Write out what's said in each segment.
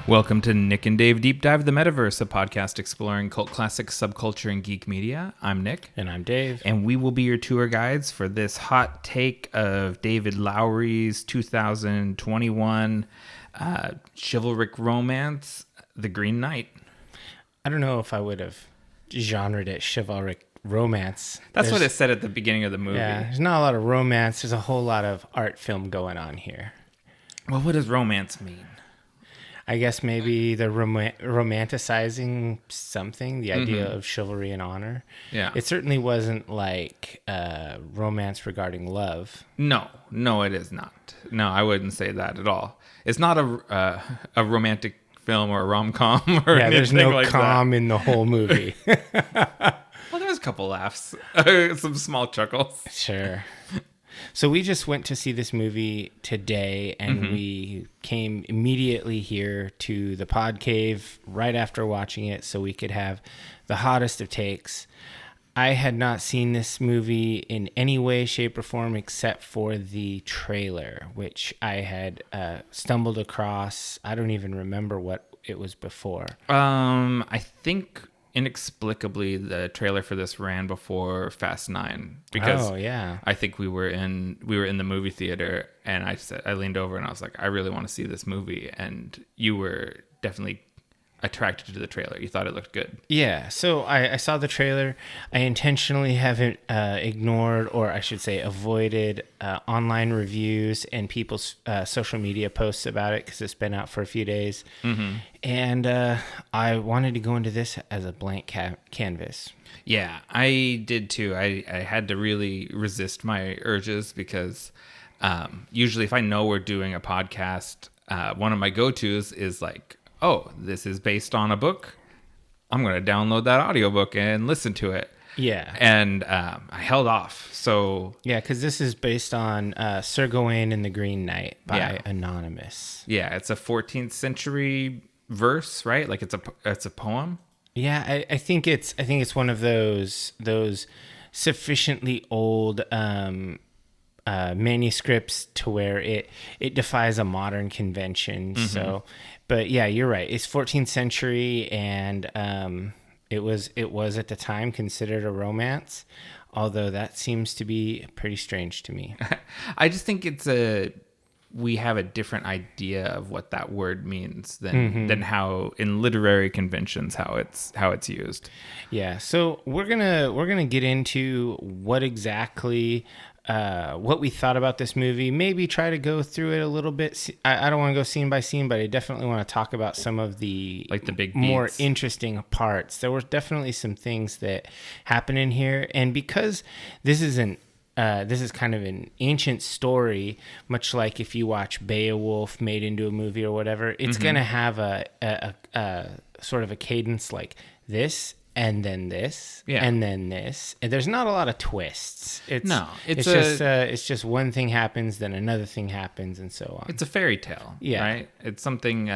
Welcome to Nick and Dave Deep Dive the Metaverse, a podcast exploring cult classics, subculture, and geek media. I'm Nick. And I'm Dave. And we will be your tour guides for this hot take of David Lowery's 2021 chivalric romance, The Green Knight. I don't know if I would have genred it chivalric romance. That's what it said at the beginning of the movie. Yeah, there's not a lot of romance. There's a whole lot of art film going on here. Well, what does romance mean? I guess maybe the romanticizing something, the idea of chivalry and honor. Yeah. It certainly wasn't like romance regarding love. No, it is not. No, I wouldn't say that at all. It's not a romantic film or a rom-com or anything there's no like calm that. in the whole movie. Well, there's a couple laughs, some small chuckles. Sure. So we just went to see this movie today, and we came immediately here to the Pod Cave right after watching it so we could have the hottest of takes. I had not seen this movie in any way, shape, or form except for the trailer, which I had stumbled across. I don't even remember what it was before. I think inexplicably the trailer for this ran before Fast 9 because I think we were in the movie theater, and I leaned over and I was like, I really want to see this movie, and you were definitely attracted to the trailer. You thought it looked good. Yeah, so I saw the trailer. I intentionally haven't ignored, or I should say avoided, online reviews and people's social media posts about it because it's been out for a few days. And I wanted to go into this as a blank canvas. Yeah, I did too. I had to really resist my urges because usually if I know we're doing a podcast, one of my go-tos is like, oh, this is based on a book. I'm going to download that audiobook and listen to it. Yeah. And I held off. So yeah, because this is based on Sir Gawain and the Green Knight by Anonymous. Yeah, it's a 14th century verse, right? Like it's a poem. Yeah, I think it's one of those sufficiently old manuscripts to where it defies a modern convention. So, but yeah, you're right. It's 14th century, and it was at the time considered a romance, although that seems to be pretty strange to me. I just think we have a different idea of what that word means than how in literary conventions how it's used. Yeah, so we're gonna get into what exactly what we thought about this movie. Maybe try to go through it a little bit. I don't want to go scene by scene, but I definitely want to talk about some of the big more beats. Interesting parts. There were definitely some things that happen in here, and because this is kind of an ancient story, much like if you watch Beowulf made into a movie or whatever, it's going to have a sort of a cadence like this, and then this, and then this. And there's not a lot of twists. It's just one thing happens, then another thing happens, and so on. It's a fairy tale, right? It's something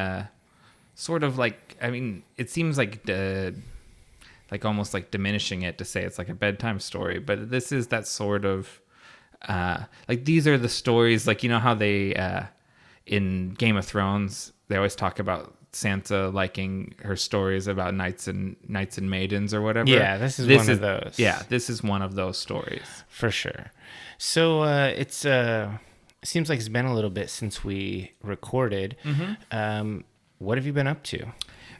sort of like, I mean, it seems like almost like diminishing it to say it's like a bedtime story, but this is that sort of like these are the stories, like, you know how they in Game of Thrones they always talk about Sansa liking her stories about knights and maidens or whatever. Yeah, this is one of those. Yeah, this is one of those stories for sure. So it seems like it's been a little bit since we recorded. What have you been up to?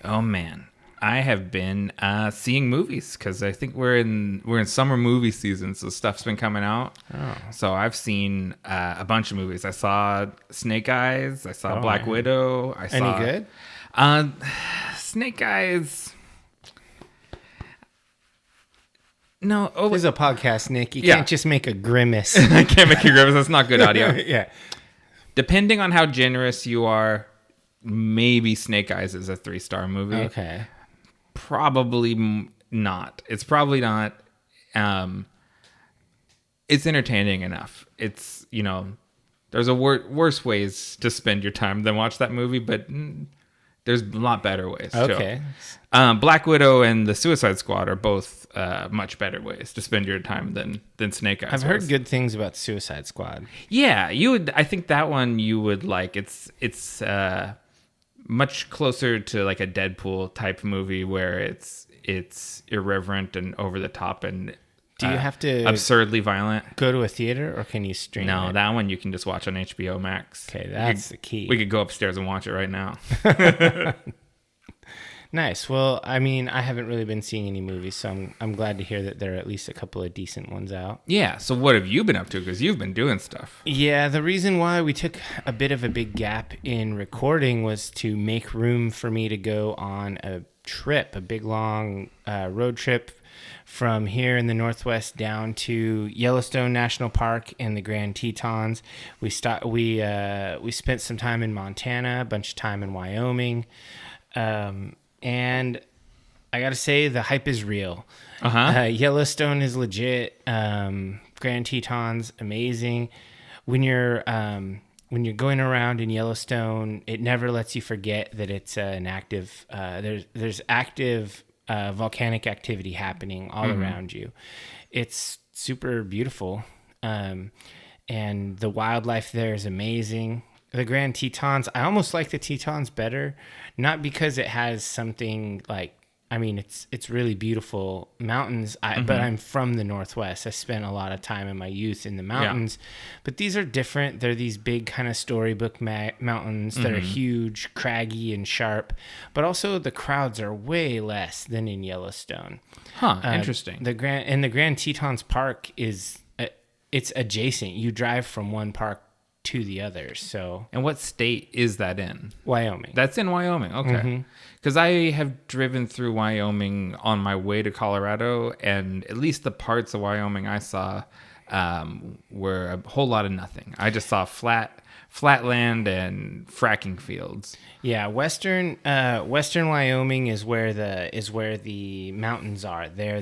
Oh man, I have been seeing movies because I think we're in summer movie season, so stuff's been coming out. Oh. So I've seen a bunch of movies. I saw Snake Eyes. I saw Black Widow. Any good? Snake Eyes. No. Oh, this is a podcast, Nick. You can't just make a grimace. I can't make a grimace. That's not good audio. Yeah. Depending on how generous you are, maybe Snake Eyes is a 3-star movie. Okay. Probably not. It's probably not. It's entertaining enough. It's, there's worse ways to spend your time than watch that movie, but there's a lot better ways. Okay. Black Widow and the Suicide Squad are both much better ways to spend your time than Snake Eyes. I've heard good things about Suicide Squad. Yeah, you would. I think that one you would like. It's much closer to like a Deadpool type movie where it's irreverent and over the top and do you have to absurdly violent. Go to a theater or can you stream No, it? that one you can just watch on HBO Max. Okay, that's the key. We could go upstairs and watch it right now. Nice. Well, I mean, I haven't really been seeing any movies, so I'm glad to hear that there are at least a couple of decent ones out. Yeah. So what have you been up to? Because you've been doing stuff. Yeah, the reason why we took a bit of a big gap in recording was to make room for me to go on a trip, a big long road trip from here in the Northwest down to Yellowstone National Park and the Grand Tetons. We spent some time in Montana, a bunch of time in Wyoming. And I got to say, the hype is real. Yellowstone is legit. Grand Tetons, amazing. When you're going around in Yellowstone, it never lets you forget that it's an active, there's active volcanic activity happening all around you. It's super beautiful. And the wildlife there is amazing. The Grand Tetons, I almost like the Tetons better, not because it has something like, I mean, it's really beautiful mountains, but I'm from the Northwest. I spent a lot of time in my youth in the mountains, but these are different. They're these big kind of storybook mountains that are huge, craggy, and sharp, but also the crowds are way less than in Yellowstone. Interesting. The Grand Tetons Park is, it's adjacent. You drive from one park to the other. So, and what state is that in? Wyoming. That's in Wyoming. Okay. Because I have driven through Wyoming on my way to Colorado, and at least the parts of Wyoming I saw were a whole lot of nothing. I just saw flat land and fracking fields. Yeah, western Wyoming is where the mountains are. They're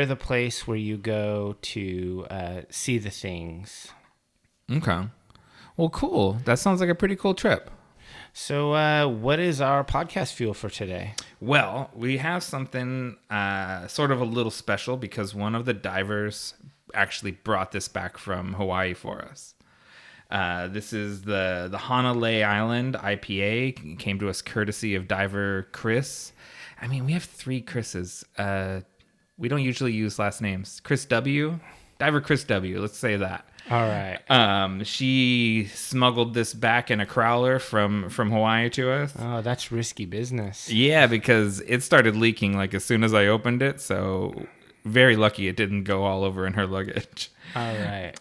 the place where you go to see the things. Okay. Well, cool. That sounds like a pretty cool trip. So what is our podcast fuel for today? Well, we have something sort of a little special because one of the divers actually brought this back from Hawaii for us. This is the Hanalei Island IPA. It came to us courtesy of diver Chris. I mean, we have 3 Chris's. We don't usually use last names. Chris W. Diver Chris W. Let's say that. All right. She smuggled this back in a crowler from Hawaii to us. Oh, that's risky business. Yeah, because it started leaking like as soon as I opened it. So very lucky it didn't go all over in her luggage. All right.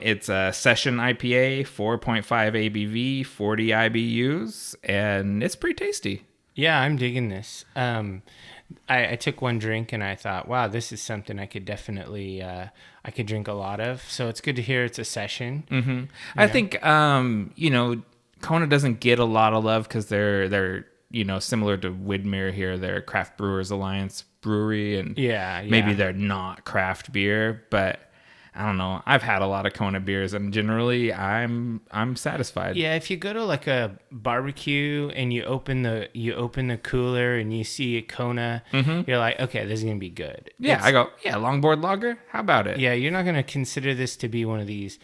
It's a session IPA, 4.5 ABV, 40 IBUs, and it's pretty tasty. Yeah, I'm digging this. I took one drink and I thought, wow, this is something I could definitely, I could drink a lot of. So it's good to hear it's a session. Mm-hmm. I think, Kona doesn't get a lot of love because they're similar to Widmer here. They're Craft Brewers Alliance brewery, and maybe they're not craft beer, but I don't know. I've had a lot of Kona beers, and generally, I'm satisfied. Yeah, if you go to like a barbecue and you open the cooler and you see a Kona, you're like, okay, this is gonna be good. Yeah, I go, longboard lager. How about it? Yeah, you're not gonna consider this to be one of these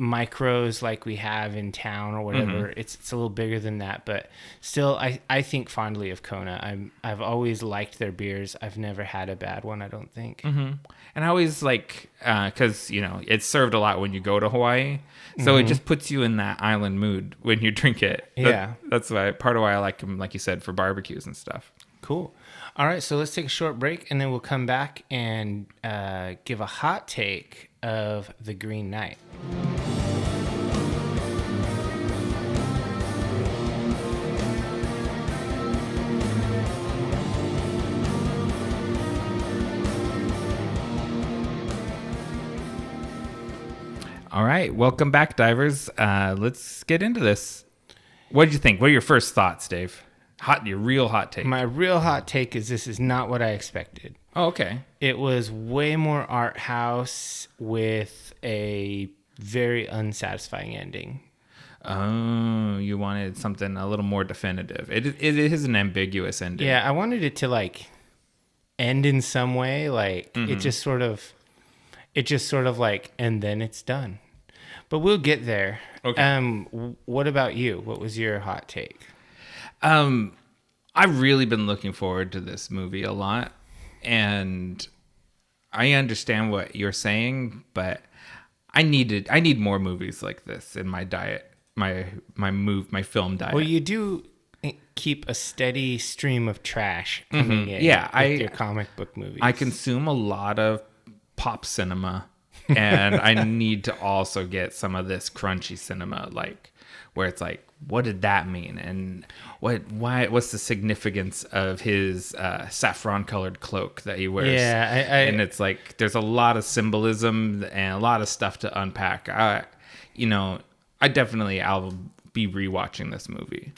micros like we have in town or whatever. It's a little bigger than that, but still, I think fondly of Kona. I've always liked their beers. I've never had a bad one, I don't think. And I always like, because, it's served a lot when you go to Hawaii. So it just puts you in that island mood when you drink it. That's part of why I like them, like you said, for barbecues and stuff. Cool. All right, so let's take a short break, and then we'll come back and give a hot take of the Green Knight. All right, welcome back, divers. Let's get into this. What did you think? What are your first thoughts, Dave? Your real hot take. My real hot take is this is not what I expected. Oh, okay. It was way more art house with a very unsatisfying ending. Oh, you wanted something a little more definitive. It is an ambiguous ending. Yeah, I wanted it to like end in some way. Like it just sort of like, and then it's done. But we'll get there. Okay. What about you? What was your hot take? I've really been looking forward to this movie a lot, and I understand what you're saying, but I need more movies like this in my diet, my film diet. Well, you do keep a steady stream of trash coming in. Yeah, with your comic book movies. I consume a lot of pop cinema, and I need to also get some of this crunchy cinema, like where it's like, what did that mean, and what's the significance of his saffron colored cloak that he wears? Yeah, and it's like there's a lot of symbolism and a lot of stuff to unpack. I'll be rewatching this movie.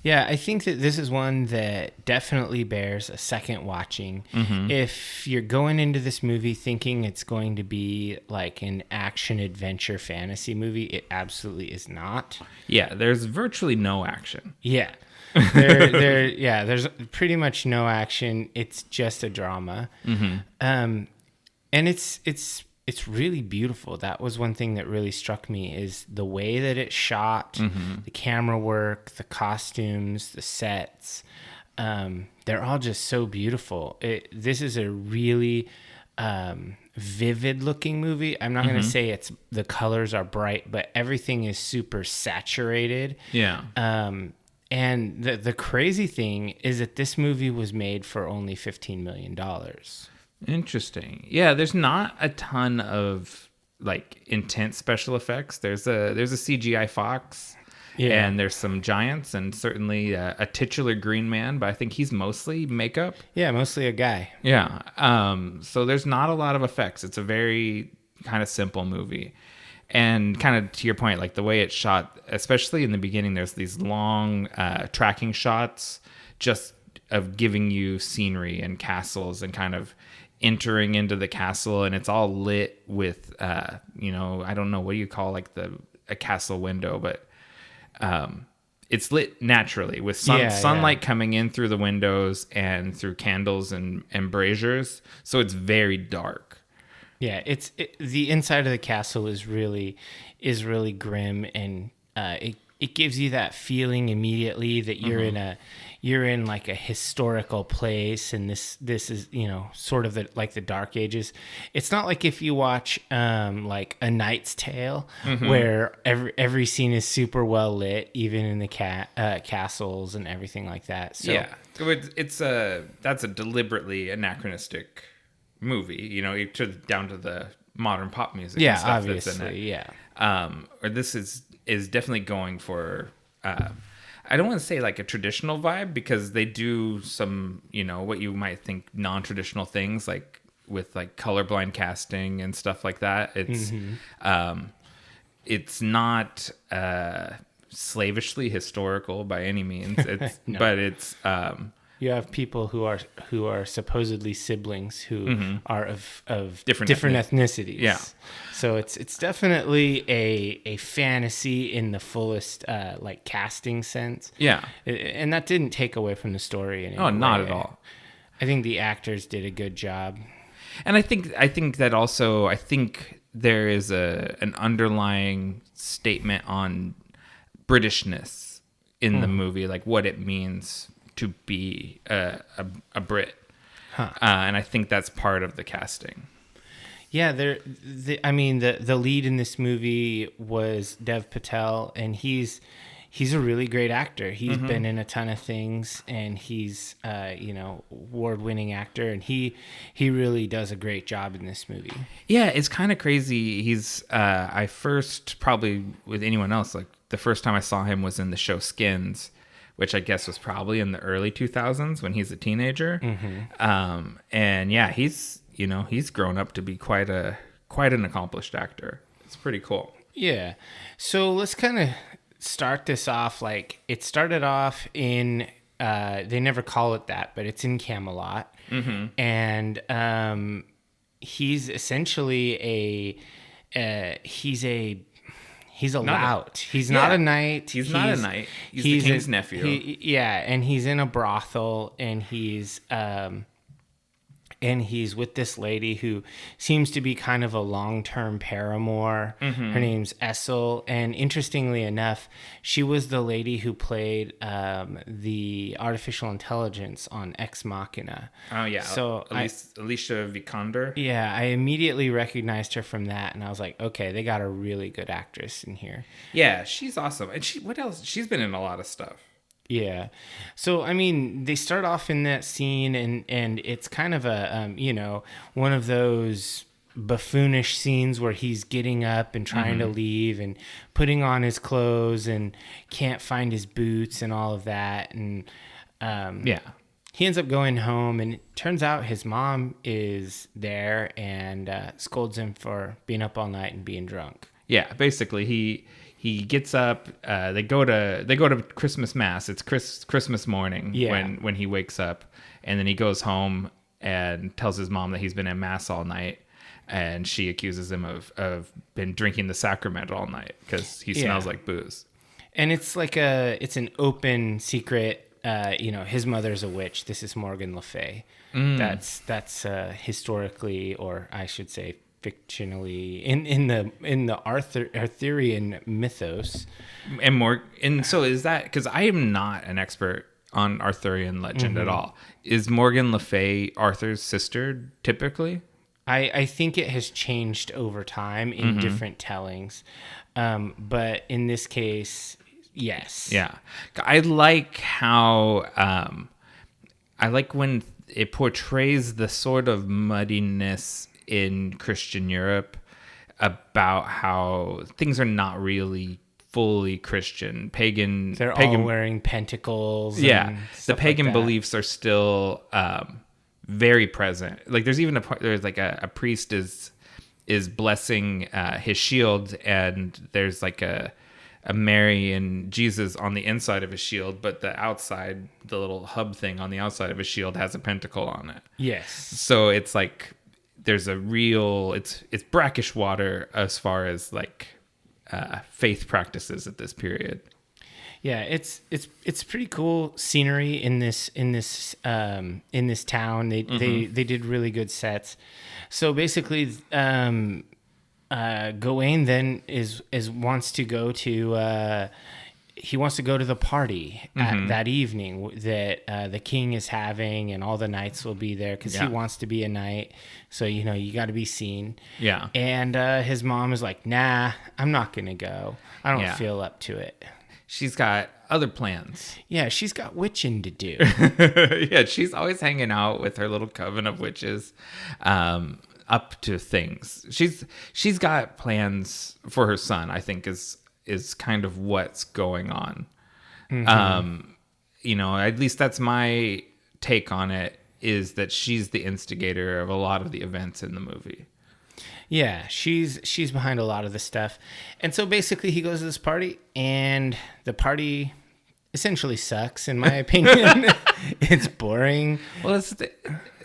Yeah, I think that this is one that definitely bears a second watching. If you're going into this movie thinking it's going to be like an action adventure fantasy movie, it absolutely is not. Yeah, there's virtually no action. Yeah. There's pretty much no action. It's just a drama. And it's really beautiful. That was one thing that really struck me, is the way that it's shot, the camera work, the costumes, the sets. They're all just so beautiful. This is a really vivid looking movie. I'm not going to say the colors are bright, but everything is super saturated. Yeah. And the crazy thing is that this movie was made for only $15 million. Interesting. Yeah, there's not a ton of like intense special effects. There's a CGI fox, and there's some giants, and certainly a titular green man, but I think he's mostly makeup. Yeah, mostly a guy. Yeah. So there's not a lot of effects. It's a very kind of simple movie. And kind of to your point, like the way it's shot, especially in the beginning, there's these long tracking shots just of giving you scenery and castles and kind of entering into the castle, and it's all lit with I don't know, what do you call like a castle window, but it's lit naturally with sunlight coming in through the windows and through candles and braziers, so it's very dark. Yeah, the inside of the castle is really grim, and it gives you that feeling immediately that you're in like a historical place, and this is sort of the Dark Ages. It's not like if you watch like A Knight's Tale, where every scene is super well lit, even in the castles and everything like that. So yeah, that's a deliberately anachronistic movie, down to the modern pop music. Yeah, and stuff obviously, that's in it. yeah. Or this is definitely going for. I don't want to say like a traditional vibe, because they do some, what you might think non-traditional things, like with like colorblind casting and stuff like that. It's not slavishly historical by any means. It's No. But it's You have people who are supposedly siblings who are of different ethnicities. Yeah. So it's definitely a fantasy in the fullest like casting sense. Yeah. And that didn't take away from the story in any Oh, not way. at all. I think the actors did a good job. And I think that also, there is an underlying statement on Britishness in the movie, like what it means to be a Brit. And I think that's part of the casting. Yeah, the lead in this movie was Dev Patel, and he's a really great actor. He's been in a ton of things, and he's award-winning actor, and he really does a great job in this movie. Yeah, it's kind of crazy. He's I first, probably with anyone else, like the first time I saw him was in the show Skins, which I guess was probably in the early 2000s when he's a teenager. And yeah, he's grown up to be quite an accomplished actor. It's pretty cool. Yeah. So let's kind of start this off. Like, it started off in, they never call it that, but it's in Camelot. And he's essentially He's a lout. He's not a knight. He's not a knight. He's the king's nephew. And he's in a brothel, and he's and he's with this lady who seems to be kind of a long-term paramour. Mm-hmm. Her name's Essel, and interestingly enough, she was the lady who played the artificial intelligence on Ex Machina. Oh yeah, so Alicia Vikander. Yeah, I immediately recognized her from that, and I was like, okay, they got a really good actress in here. Yeah, she's awesome. And what else? She's been in a lot of stuff. Yeah. So, I mean, they start off in that scene, and it's kind of a, one of those buffoonish scenes where he's getting up and trying to leave and putting on his clothes and can't find his boots and all of that. And he ends up going home, and it turns out his mom is there and scolds him for being up all night and being drunk. Yeah, basically he gets up. They go to Christmas mass. It's Christmas morning when he wakes up, and then he goes home and tells his mom that he's been at mass all night, and she accuses him of been drinking the sacrament all night because he smells like booze. And it's like it's an open secret. His mother's a witch. This is Morgan Le Fay. That's historically, or I should say, fictionally in the Arthurian mythos. And so is that, because I am not an expert on Arthurian legend at all. Is Morgan Le Fay Arthur's sister typically? I think it has changed over time in different tellings, but in this case, yes. Yeah, I like how I like when it portrays the sort of muddiness in Christian Europe about how things are not really fully Christian. They're all wearing pentacles. Yeah, the pagan beliefs are still very present. Like there's even there's like a priest is blessing his shield, and there's like a Mary and Jesus on the inside of his shield, but the outside, the little hub thing on the outside of his shield has a pentacle on it. Yes. So it's like there's a real it's brackish water as far as like faith practices at this period. Yeah, it's pretty cool scenery in this town. They did really good sets. So basically, Gawain then wants to go to the party that evening that the king is having, and all the knights will be there because he wants to be a knight. So you got to be seen. Yeah. And his mom is like, "Nah, I'm not gonna go. I don't feel up to it." She's got other plans. Yeah, she's got witching to do. Yeah, she's always hanging out with her little coven of witches. Up to things. She's got plans for her son, I think is kind of what's going on. At least that's my take on it, is that she's the instigator of a lot of the events in the movie. Yeah, she's behind a lot of the stuff. And so basically he goes to this party, and the party essentially sucks, in my opinion. It's boring. Well,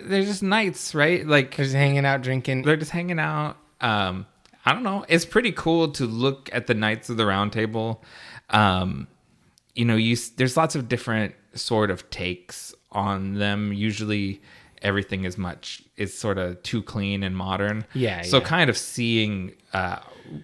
they're just knights, right? Like they're just hanging out drinking. They're just hanging out. I don't know. It's pretty cool to look at the Knights of the Round Table. There's lots of different sort of takes on them. Usually everything is sort of too clean and modern. Yeah. So kind of seeing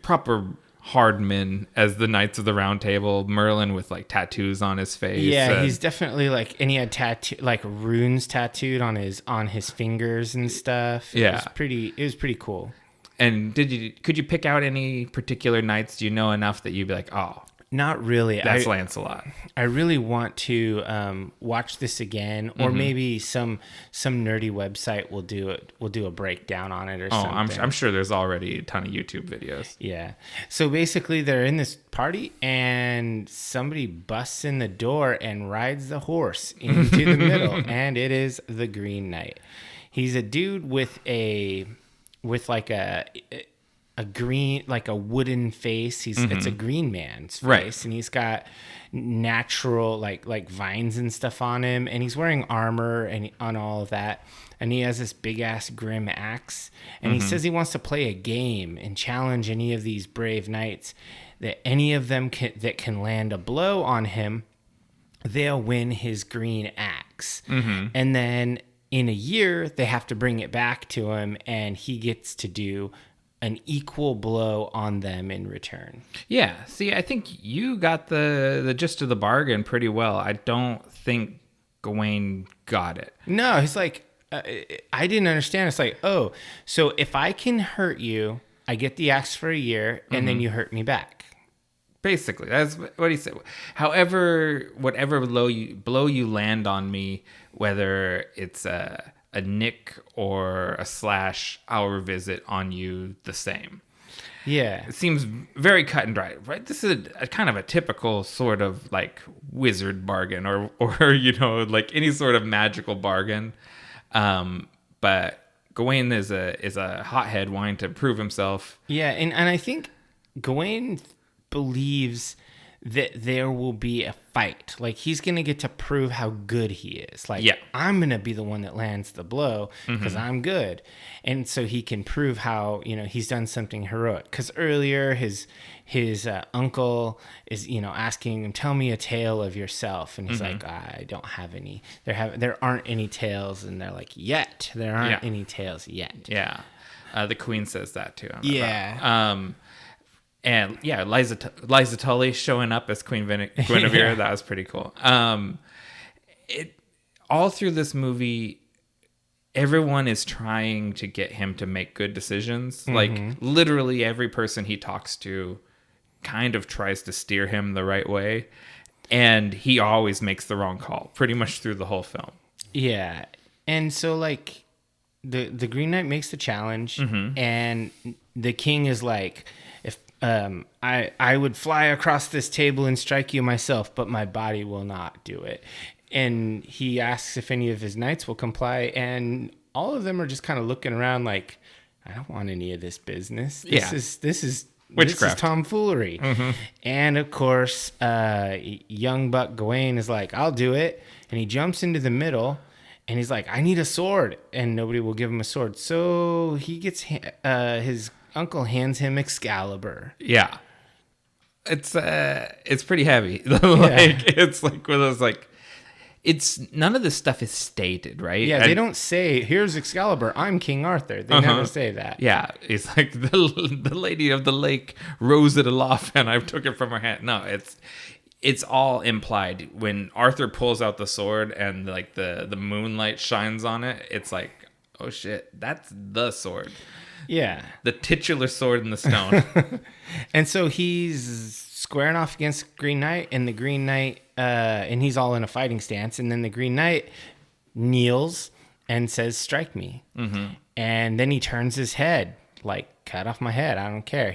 proper hard men as the Knights of the Round Table, Merlin with like tattoos on his face. Yeah, he's definitely and he had runes tattooed on his fingers and stuff. Yeah. It was pretty cool. And could you pick out any particular knights? Do you know enough that you'd be like, oh, not really. That's Lancelot. I really want to watch this again, or maybe some nerdy website will do a breakdown on it or something. I'm sure there's already a ton of YouTube videos. Yeah. So basically, they're in this party, and somebody busts in the door and rides the horse into the middle, and it is the Green Knight. He's a dude with a green, like a wooden face. It's a green man's face, right. And he's got natural like vines and stuff on him, and he's wearing armor and on all of that, and he has this big ass grim axe, and he says he wants to play a game and challenge any of these brave knights, that any of them that can land a blow on him, they'll win his green axe. And then in a year, they have to bring it back to him, and he gets to do an equal blow on them in return. Yeah. See, I think you got the gist of the bargain pretty well. I don't think Gawain got it. No, he's like, I didn't understand. It's like, oh, so if I can hurt you, I get the axe for a year, and then you hurt me back. Basically, that's what he said. However, whatever blow you land on me, whether it's a nick or a slash, I'll revisit on you the same. Yeah. It seems very cut and dry, right? This is a kind of a typical sort of like wizard bargain or like any sort of magical bargain. But Gawain is a hothead wanting to prove himself. Yeah, and I think Gawain believes that there will be a fight. Like, he's going to get to prove how good he is. Like, I'm going to be the one that lands the blow because I'm good. And so he can prove how, he's done something heroic. Because earlier his uncle is, asking him, tell me a tale of yourself. And he's like, I don't have any. There aren't any tales. And they're like, yet. There aren't any tales yet. Yeah. The queen says that to him. Yeah. And yeah, Liza Tully showing up as Queen Guinevere. That was pretty cool. All through this movie, everyone is trying to get him to make good decisions. Like, literally every person he talks to kind of tries to steer him the right way. And he always makes the wrong call pretty much through the whole film. Yeah. And so, like, the Green Knight makes the challenge, and the king is like, I would fly across this table and strike you myself, but my body will not do it. And he asks if any of his knights will comply, and all of them are just kind of looking around like, I don't want any of this business. This is witchcraft. This is tomfoolery. And of course, young buck Gawain is like, I'll do it. And he jumps into the middle, and he's like, I need a sword. And nobody will give him a sword. So he gets his uncle hands him Excalibur. Yeah. It's pretty heavy. It's like one of those, like, it's none of this stuff is stated, right? Yeah, they don't say, here's Excalibur, I'm King Arthur. They never say that. Yeah, it's like the lady of the lake rose it aloft and I took it from her hand. No, it's all implied. When Arthur pulls out the sword and like the moonlight shines on it, it's like, oh shit, that's the sword. Yeah. The titular sword in the stone. And so he's squaring off against Green Knight, and the Green Knight, and he's all in a fighting stance, and then the Green Knight kneels and says, strike me. And then he turns his head, like, cut off my head, I don't care.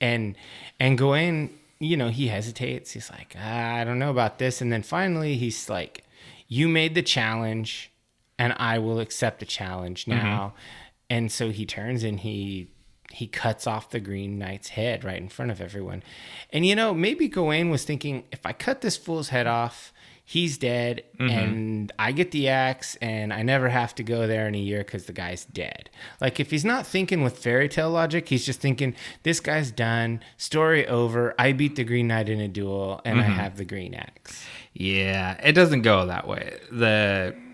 And Gawain, he hesitates. He's like, I don't know about this. And then finally he's like, you made the challenge, and I will accept the challenge now. And so he turns and he cuts off the Green Knight's head right in front of everyone. And, maybe Gawain was thinking, if I cut this fool's head off, he's dead, and I get the axe, and I never have to go there in a year because the guy's dead. Like, if he's not thinking with fairy tale logic, he's just thinking, this guy's done, story over, I beat the Green Knight in a duel, and I have the green axe. Yeah, it doesn't go that way.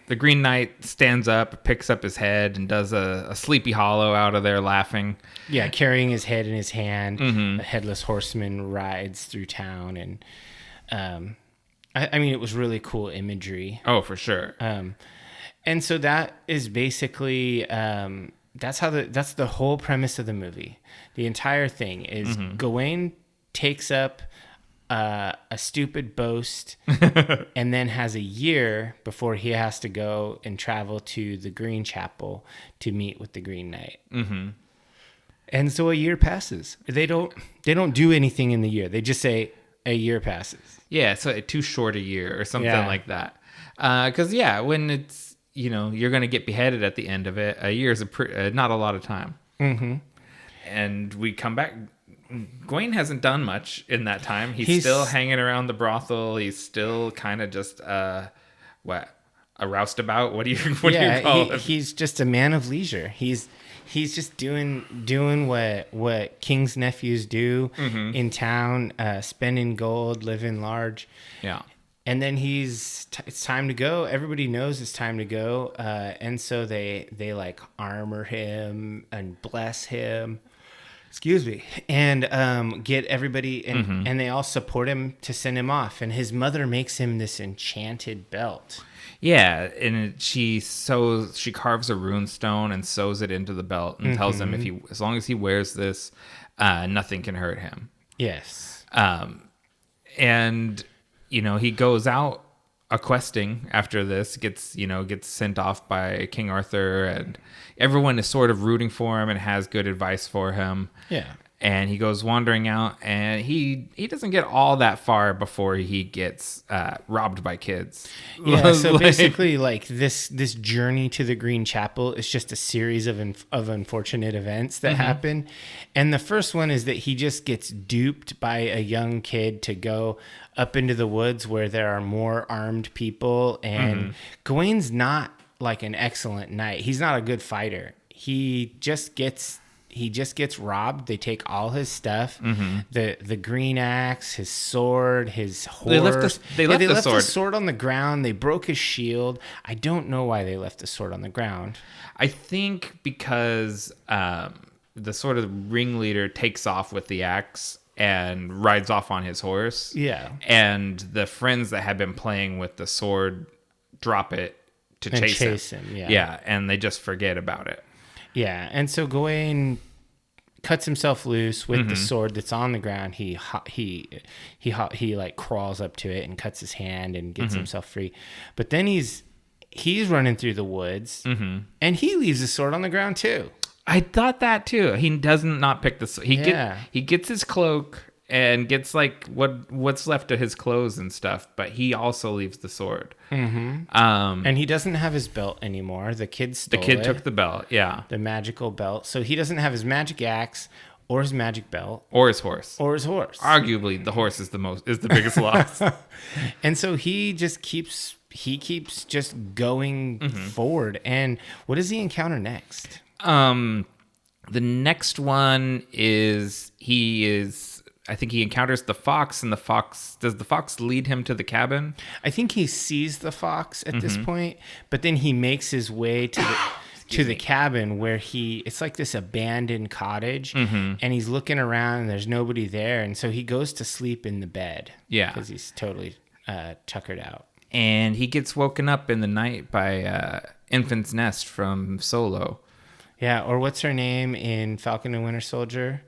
The Green Knight stands up, picks up his head, and does a Sleepy Hollow out of there laughing. Yeah, carrying his head in his hand. A headless horseman rides through town. And I mean, it was really cool imagery. Oh, for sure. And so that is basically, that's the whole premise of the movie. The entire thing is Gawain takes up a stupid boast and then has a year before he has to go and travel to the Green Chapel to meet with the Green Knight. And so a year passes. They don't do anything in the year. They just say a year passes. Yeah, so too short a year or something like that. Because when it's you're gonna get beheaded at the end of it, a year is not a lot of time. And we come back. Gawain hasn't done much in that time. He's still hanging around the brothel. He's still kind of just a roustabout. What do you call him? He's just a man of leisure. He's just doing what king's nephews do in town, spending gold, living large. Yeah. And then it's time to go. Everybody knows it's time to go. And so they like armor him and bless him. Excuse me. And get everybody and they all support him to send him off. And his mother makes him this enchanted belt. Yeah, and she carves a rune stone and sews it into the belt and tells him as long as he wears this, nothing can hurt him. Yes. And he goes out questing after this, gets sent off by King Arthur, and everyone is sort of rooting for him and has good advice for him. Yeah. And he goes wandering out, and he doesn't get all that far before he gets robbed by kids. Yeah, so basically, like this journey to the Green Chapel is just a series of unfortunate events that happen. And the first one is that he just gets duped by a young kid to go up into the woods where there are more armed people. And Gawain's not like an excellent knight. He's not a good fighter. He just gets robbed. They take all his stuff, the green axe, his sword, his horse. They left the sword on the ground. They broke his shield. I don't know why they left the sword on the ground. I think because the sort of ringleader takes off with the axe and rides off on his horse. Yeah. And the friends that had been playing with the sword drop it to chase him. Yeah. Yeah, and they just forget about it. Yeah, and so Gawain cuts himself loose with the sword that's on the ground. He like crawls up to it and cuts his hand and gets himself free. But then he's running through the woods, and he leaves the sword on the ground too. I thought that too. He doesn't not pick the sword. He gets his cloak and gets like what's left of his clothes and stuff, but he also leaves the sword. And he doesn't have his belt anymore. The kid took the belt, yeah. The magical belt. So he doesn't have his magic axe or his magic belt. Or his horse. Arguably, the horse is the biggest loss. And so he keeps just going forward. And what does he encounter next? The next one is I think he encounters the fox, and does the fox lead him to the cabin? I think he sees the fox at this point, but then he makes his way to the cabin where it's like this abandoned cottage, and he's looking around and there's nobody there, and so he goes to sleep in the bed. Yeah, because he's totally tuckered out. And he gets woken up in the night by Infant's Nest from Solo. Yeah, or what's her name in Falcon and Winter Soldier?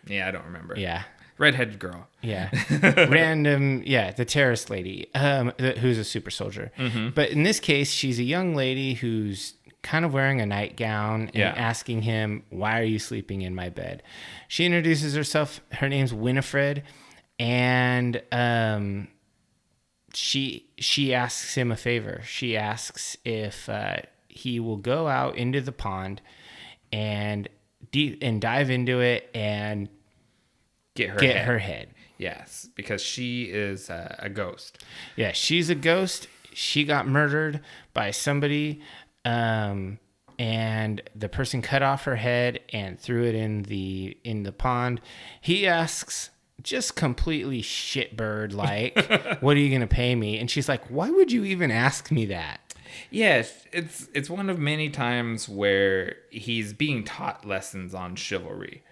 Yeah, I don't remember. Yeah. Redheaded girl. Yeah. The terrorist lady, who's a super soldier. But in this case, she's a young lady who's kind of wearing a nightgown and asking him, "Why are you sleeping in my bed?" She introduces herself. Her name's Winifred. And she asks him a favor. She asks if he will go out into the pond and dive into it and get her head. Yes, because she is a ghost. Yeah, she's a ghost. She got murdered by somebody, and the person cut off her head and threw it in the pond. He asks, just completely shitbird like, "What are you gonna pay me?" And she's like, "Why would you even ask me that?" Yes, it's one of many times where he's being taught lessons on chivalry.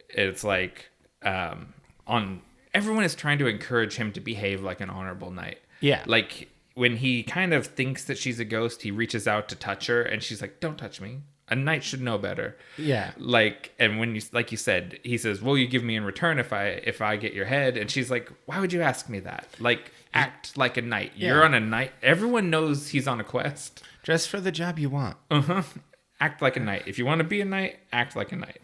It's like everyone is trying to encourage him to behave like an honorable knight. Yeah. Like when he kind of thinks that she's a ghost, he reaches out to touch her and she's like, "Don't touch me. A knight should know better." Yeah. Like, and when you said, he says, "Will you give me in return if I get your head?" And she's like, "Why would you ask me that? Like, act like a knight. Yeah. You're on a knight. Everyone knows he's on a quest. Dress for the job you want." Act like a knight. If you want to be a knight, act like a knight.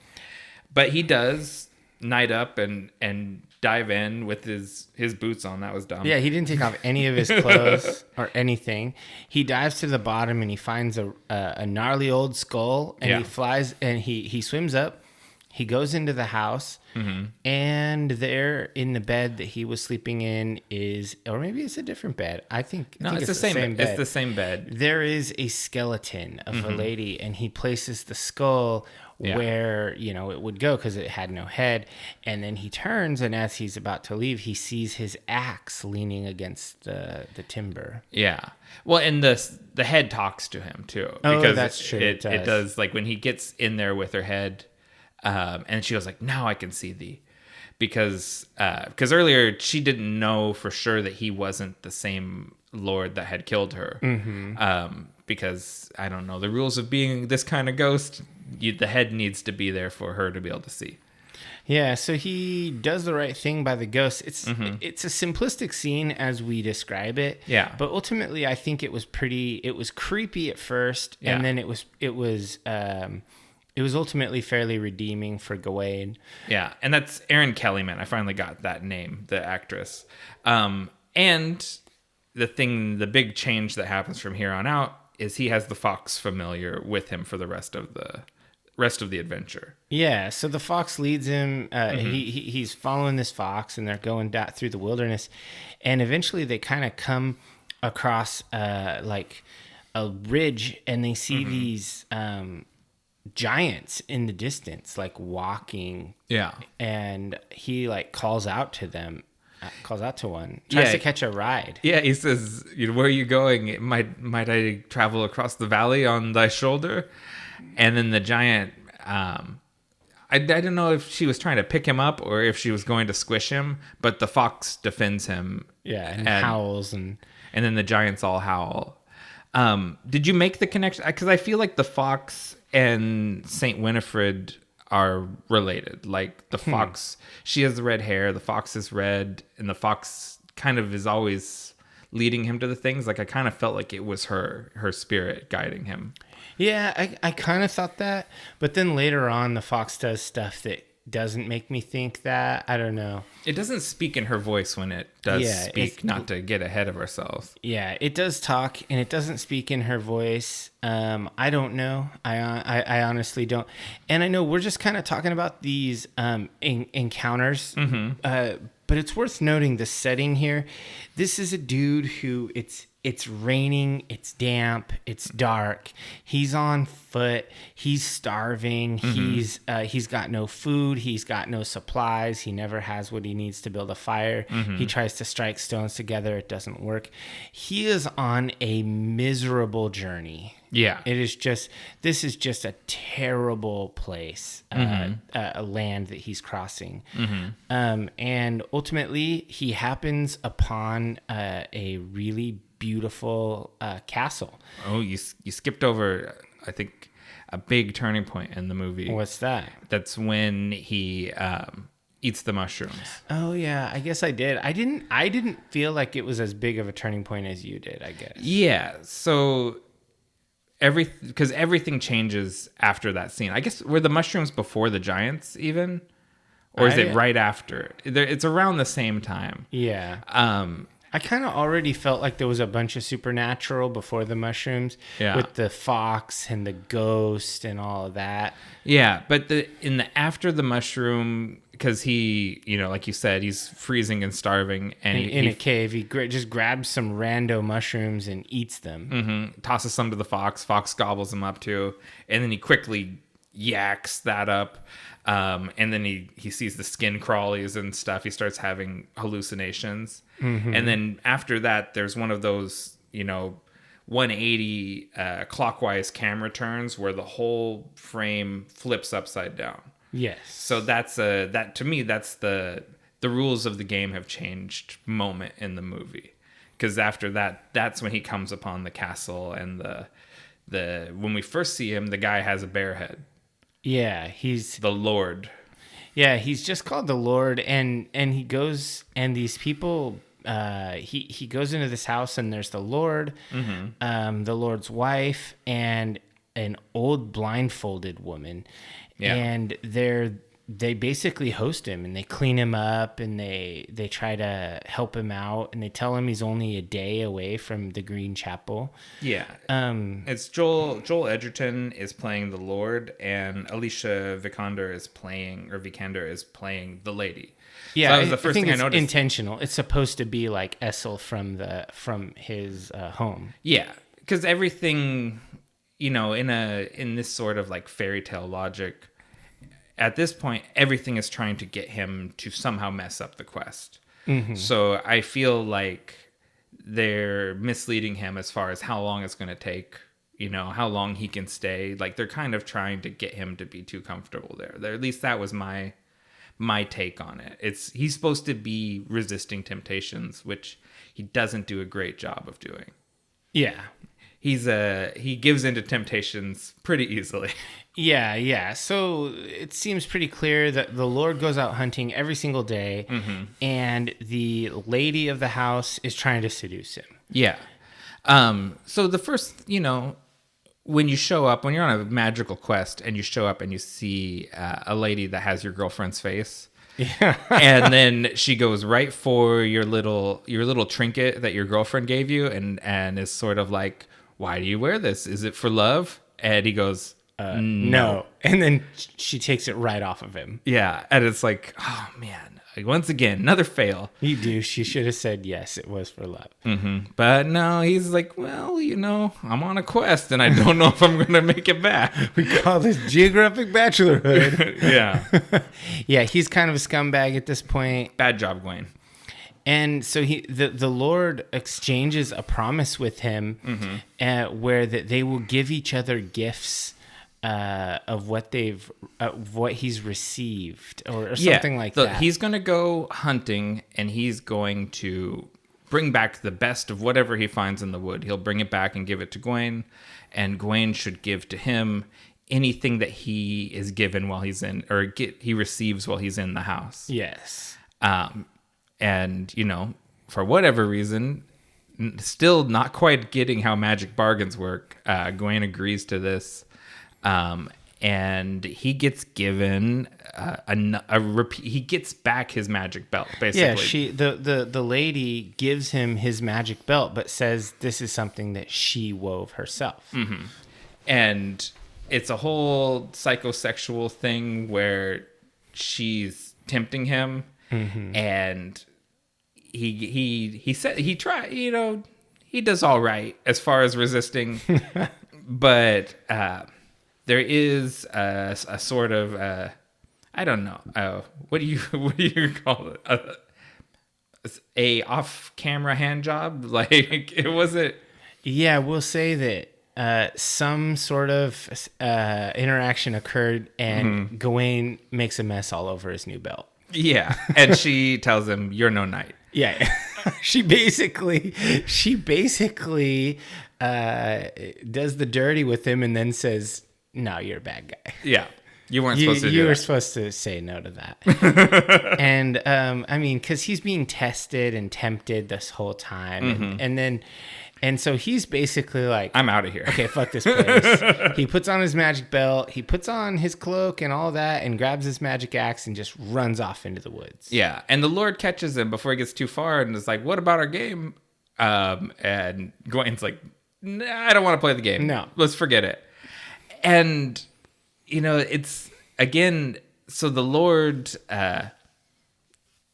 But he does knight up and dive in with his boots on. That was dumb. Yeah, he didn't take off any of his clothes or anything. He dives to the bottom and he finds a gnarly old skull, and he flies and he swims up. He goes into the house, and there in the bed that he was sleeping in is, or maybe it's a different bed. I think it's the same bed. It's the same bed. There is a skeleton of a lady, and he places the skull where, you know, it would go because it had no head. And then he turns, and as he's about to leave, he sees his axe leaning against the timber. Yeah. Well, and the head talks to him too. Because that's true. It does. Like when he gets in there with her head, and she goes like, "Now I can see thee," because earlier she didn't know for sure that he wasn't the same Lord that had killed her. Because I don't know the rules of being this kind of ghost. The head needs to be there for her to be able to see. Yeah, so he does the right thing by the ghost. It's a simplistic scene as we describe it. Yeah. But ultimately, I think it was creepy at first, and then it was ultimately fairly redeeming for Gawain. Yeah, and that's Erin Kellyman. I finally got that name, the actress. And the big change that happens from here on out is he has the fox familiar with him for the rest of the adventure. Yeah, so the fox leads him. He's following this fox, and they're going through the wilderness, and eventually they kind of come across like a ridge, and they see these giants in the distance, like walking. Yeah, and he like calls out to them. Calls out to one. Tries to catch a ride. Yeah, he says, "Where are you going? Might I travel across the valley on thy shoulder?" And then the giant, I don't know if she was trying to pick him up or if she was going to squish him, but the fox defends him. Yeah, and howls, and then the giants all howl. Did you make the connection? Because I feel like the fox and Saint Winifred are related. Like the fox, she has the red hair, the fox is red, and the fox kind of is always leading him to the things. Like I kind of felt like it was her spirit guiding him. Yeah, I kind of thought that, but then later on the fox does stuff that doesn't make me think that. I don't know. It doesn't speak in her voice when it does speak, not to get ahead of ourselves. Yeah, it does talk, and it doesn't speak in her voice. I don't know. I honestly don't. And I know we're just kind of talking about these encounters, but it's worth noting the setting here. This is a dude who it's raining, it's damp, it's dark. He's on foot. He's starving. He's got no food. He's got no supplies. He never has what he needs to build a fire. He tries to strike stones together. It doesn't work. He is on a miserable journey. Yeah. This is just a terrible place, a land that he's crossing. And ultimately, he happens upon a really beautiful castle. Oh, you skipped over, I think, a big turning point in the movie. What's that? That's when he eats the mushrooms. Oh yeah, I guess I did. I didn't feel like it was as big of a turning point as you did, I guess. Yeah. So because everything changes after that scene. I guess were the mushrooms before the giants even? Or is it right after? It's around the same time. Yeah. I kind of already felt like there was a bunch of supernatural before the mushrooms, with the fox and the ghost and all of that. Yeah, but after the mushroom, because he, like you said, he's freezing and starving, and in a cave, he just grabs some rando mushrooms and eats them. Tosses some to the fox. Fox gobbles them up too, and then he quickly yaks that up. And then he sees the skin crawlies and stuff. He starts having hallucinations. And then after that, there's one of those, 180 clockwise camera turns where the whole frame flips upside down. Yes. So that's to me, that's the rules of the game have changed moment in the movie. Because after that, that's when he comes upon the castle, and when we first see him, the guy has a bear head. Yeah, he's the Lord. Yeah, he's just called the Lord, and he goes, and these people, he goes into this house, and there's the Lord, the Lord's wife, and an old blindfolded woman, and they're they basically host him and they clean him up and they try to help him out and they tell him he's only a day away from the Green Chapel. Yeah. It's Joel Edgerton is playing the Lord, and Alicia Vikander is playing the lady. Yeah, so that was the first I think thing it's I noticed. intentional. It's supposed to be like Essel from his home. Yeah, because everything, in this sort of like fairy tale logic, at this point, everything is trying to get him to somehow mess up the quest. Mm-hmm. So I feel like they're misleading him as far as how long it's going to take, how long he can stay. Like they're kind of trying to get him to be too comfortable there. At least that was my take on it. He's supposed to be resisting temptations, which he doesn't do a great job of doing. Yeah. He gives into temptations pretty easily. Yeah. So it seems pretty clear that the Lord goes out hunting every single day, mm-hmm. and the lady of the house is trying to seduce him. Yeah. So the first, when you're on a magical quest and you show up and you see a lady that has your girlfriend's face, yeah, and then she goes right for your little trinket that your girlfriend gave you, and is sort of like, "Why do you wear this? Is it for love?" And he goes, No. And then she takes it right off of him. Yeah, and it's like, oh man, once again, another fail. She should have said yes, it was for love. Mm-hmm. But no, he's like, well, I'm on a quest and I don't know if I'm going to make it back. We call this geographic bachelorhood. Yeah. Yeah, he's kind of a scumbag at this point. Bad job, Gwen. And so the Lord exchanges a promise with him, mm-hmm. Where that they will give each other gifts of what he's received or something like that. He's going to go hunting and he's going to bring back the best of whatever he finds in the wood. He'll bring it back and give it to Gawain, and Gawain should give to him anything that he is given while he's in, or he receives while he's in the house. Yes. And, for whatever reason, still not quite getting how magic bargains work, Gawain agrees to this. And he gets given he gets back his magic belt, basically. Yeah, the lady gives him his magic belt, but says this is something that she wove herself. Mm-hmm. And it's a whole psychosexual thing where she's tempting him, mm-hmm. and he said he tried, he does all right as far as resisting, but there is a sort of I don't know, what do you call it, a off-camera hand job, like it wasn't. Yeah, we'll say that some sort of interaction occurred, and mm-hmm. Gawain makes a mess all over his new belt. Yeah, and she tells him, "You're no knight." Yeah, she basically does the dirty with him, and then says, "No, you're a bad guy." Yeah, you weren't supposed to do that. You were supposed to say no to that. And I mean, because he's being tested and tempted this whole time, mm-hmm. and so he's basically like, I'm out of here. Okay, fuck this place. He puts on his magic belt, he puts on his cloak and all that, and grabs his magic axe and just runs off into the woods. Yeah, and the Lord catches him before he gets too far and is like, "What about our game?" And Gawain's like, "Nah, I don't want to play the game. No, let's forget it." And it's again. So the Lord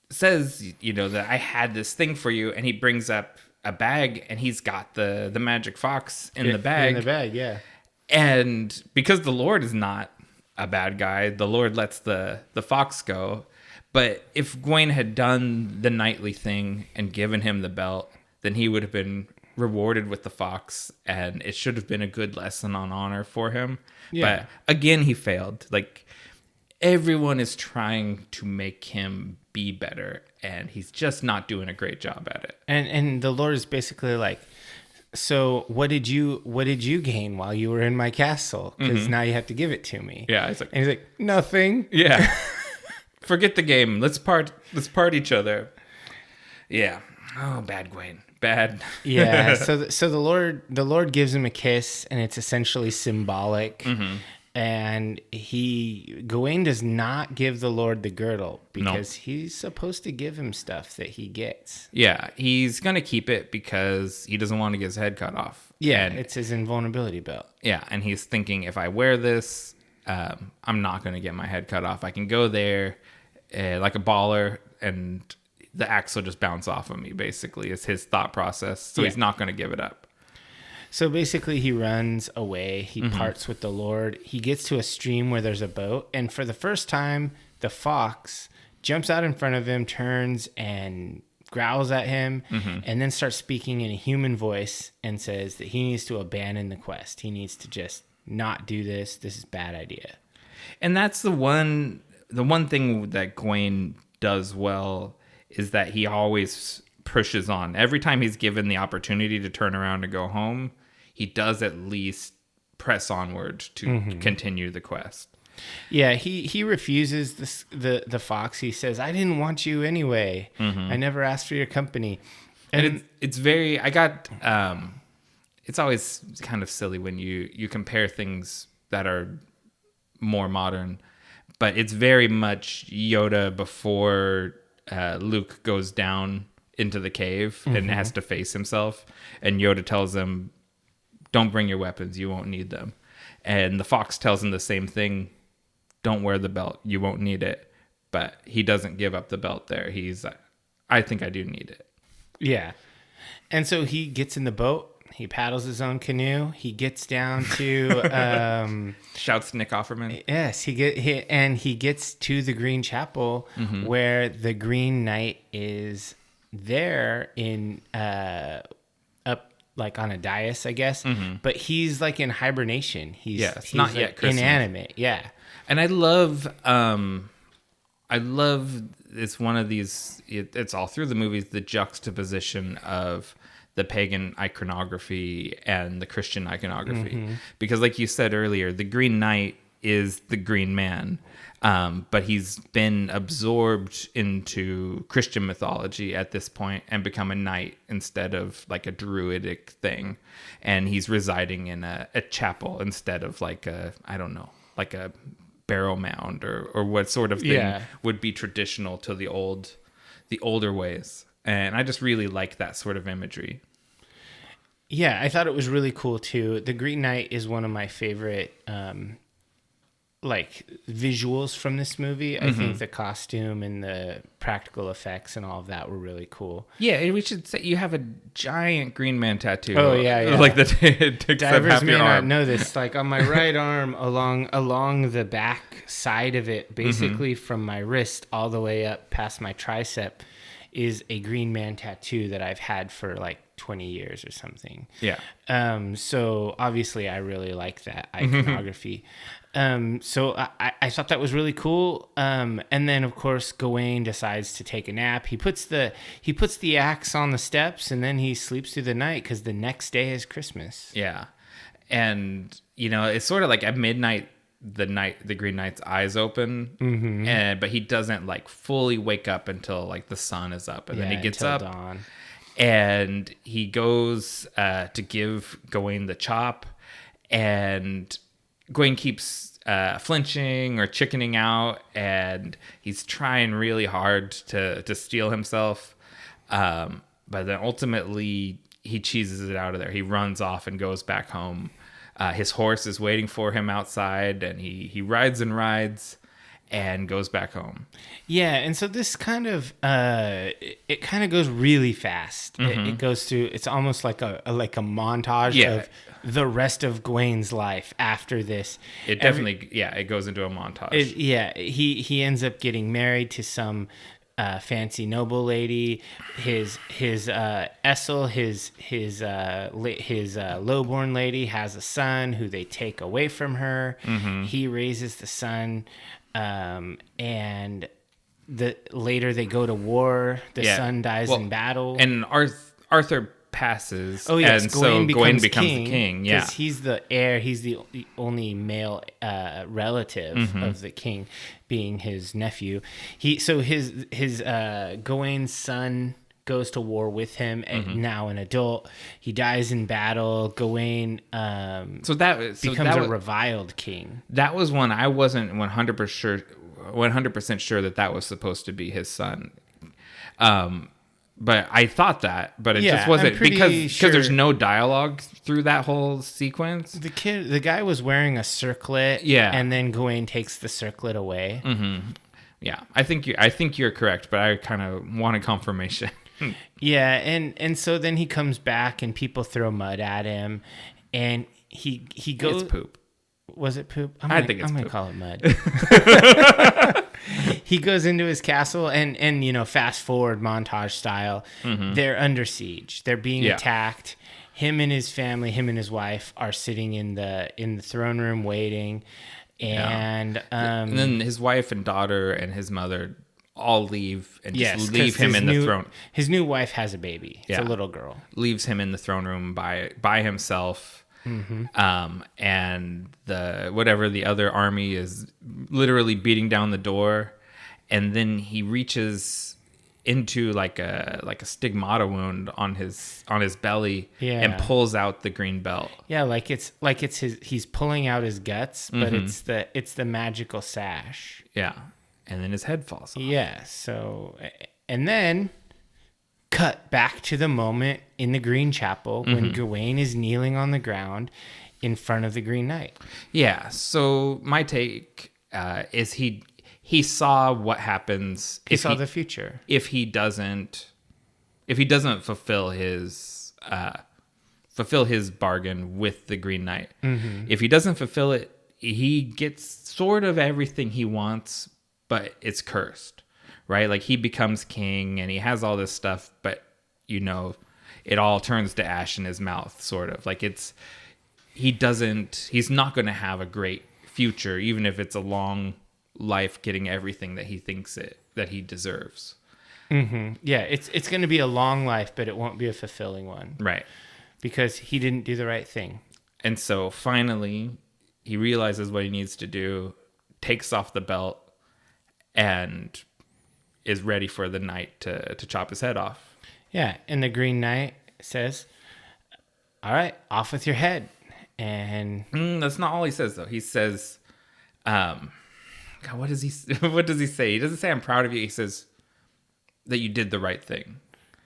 says, that I had this thing for you, and he brings up a bag, and he's got the magic fox in the bag. In the bag, yeah. And because the Lord is not a bad guy, the Lord lets the fox go. But if Gawain had done the knightly thing and given him the belt, then he would have been rewarded with the fox, and it should have been a good lesson on honor for him. Yeah. But again, he failed. Like, everyone is trying to make him be better, and he's just not doing a great job at it. And the Lord is basically like, so what did you gain while you were in my castle? Because mm-hmm. now you have to give it to me. Yeah, and he's like, nothing. Yeah. Forget the game. Let's part each other. Yeah. Oh, bad Gawain. Bad. Yeah. So the Lord gives him a kiss, and it's essentially symbolic. Mm-hmm. And Gawain does not give the Lord the girdle because he's supposed to give him stuff that he gets. Yeah, he's going to keep it because he doesn't want to get his head cut off. Yeah, and it's his invulnerability belt. Yeah, and he's thinking, if I wear this, I'm not going to get my head cut off. I can go there like a baller, and the axe will just bounce off of me, basically, is his thought process. So he's not going to give it up. So basically, he runs away. He parts with the Lord. He gets to a stream where there's a boat. And for the first time, the fox jumps out in front of him, turns and growls at him, and then starts speaking in a human voice and says that he needs to abandon the quest. He needs to just not do this. This is a bad idea. And that's the one thing that Gawain does well is that he always pushes on. Every time he's given the opportunity to turn around and go home, he does at least press onward to continue the quest. Yeah, he refuses the fox. He says, "I didn't want you anyway. I never asked for your company." And it's very, it's always kind of silly when you compare things that are more modern, but it's very much Yoda before Luke goes down into the cave and has to face himself, and Yoda tells him, "Don't bring your weapons, you won't need them." And the fox tells him the same thing, "Don't wear the belt, you won't need it." But he doesn't give up the belt there. He's, "I think I do need it." Yeah. And so he gets in the boat, he paddles his own canoe, he gets down to Shouts Nick Offerman. Yes, he gets to the Green Chapel where the Green Knight is there in up like on a dais, I guess. But he's like in hibernation. He's not yet Christmas. Inanimate. Yeah. And I love it's one of these, it's all through the movies, the juxtaposition of the pagan iconography and the Christian iconography. Because like you said earlier, the Green Knight is the Green Man. But he's been absorbed into Christian mythology at this point and become a knight instead of like a druidic thing. And he's residing in a chapel instead of like a barrow mound or what sort of thing would be traditional to the older ways. And I just really like that sort of imagery. Yeah, I thought it was really cool too. The Green Knight is one of my favorite like visuals from this movie. I think the costume and the practical effects and all of that were really cool. Yeah, we should say you have a giant Green Man tattoo. Oh yeah. Like it takes up Divers half may your not arm. know this. Like on my right arm, along the back side of it, basically from my wrist all the way up past my tricep, is a Green Man tattoo that I've had for like 20 years or something. Yeah. So obviously I really like that iconography. So I thought that was really cool. And then of course Gawain decides to take a nap. He puts the axe on the steps and then he sleeps through the night because the next day is Christmas. Yeah. And it's sort of like at midnight the Green Knight's eyes open, but he doesn't like fully wake up until like the sun is up, and then he gets up dawn. And he goes to give Gawain the chop, and Gawain keeps flinching or chickening out, and he's trying really hard to steel himself, but then ultimately he cheeses it out of there. He runs off and goes back home. His horse is waiting for him outside, and he rides and goes back home. Yeah, and so this kind of it kind of goes really fast. It goes through. It's almost like a montage of the rest of Gawain's life after this. It definitely it goes into a montage. He ends up getting married to some fancy noble lady. His Essel, his lowborn lady, has a son who they take away from her. He raises the son, and later they go to war. The son dies in battle, and Arthur passes. Oh yes, and Gawain becomes the king. Yeah, because he's the heir. He's the only male relative of the king, being his nephew. His Gawain's son goes to war with him, and now an adult. He dies in battle. Gawain becomes a reviled king. That was one I wasn't 100% sure that was supposed to be his son. But I thought that, but it just wasn't, because there's no dialogue through that whole sequence. The guy was wearing a circlet, and then Gawain takes the circlet away. Mm-hmm. Yeah, I think you're correct, but I kind of wanted confirmation. Yeah, and so then he comes back, and people throw mud at him, and he goes. It's poop. Was it poop? I think it's poop. I'm gonna call it mud. He goes into his castle, and fast forward montage style. Mm-hmm. They're under siege. They're being attacked. Him and his family, him and his wife, are sitting in the throne room waiting, and then his wife and daughter and his mother all leave and just leave him in the throne. His new wife has a baby. It's a little girl. Leaves him in the throne room by himself. Mm-hmm. And the other army is literally beating down the door, and then he reaches into like a stigmata wound on his belly and pulls out the green belt. Yeah, he's pulling out his guts, but it's the magical sash. Yeah. And then his head falls off. Yeah, so and then cut back to the moment in the Green Chapel when Gawain is kneeling on the ground in front of the Green Knight. Yeah, so my take is he saw what happens. He saw the future. If he doesn't fulfill his bargain with the Green Knight. Mm-hmm. If he doesn't fulfill it, he gets sort of everything he wants, but it's cursed. Right? Like, he becomes king and he has all this stuff, but it all turns to ash in his mouth, sort of. Like, he's not going to have a great future, even if it's a long life getting everything that he thinks that he deserves. Mm-hmm. Yeah, it's going to be a long life, but it won't be a fulfilling one. Right. Because he didn't do the right thing. And so finally, he realizes what he needs to do, takes off the belt, and is ready for the knight to chop his head off. Yeah, and the Green Knight says, "All right, off with your head." And that's not all he says, though. He says, God, what does he say? He doesn't say, "I'm proud of you." He says that you did the right thing.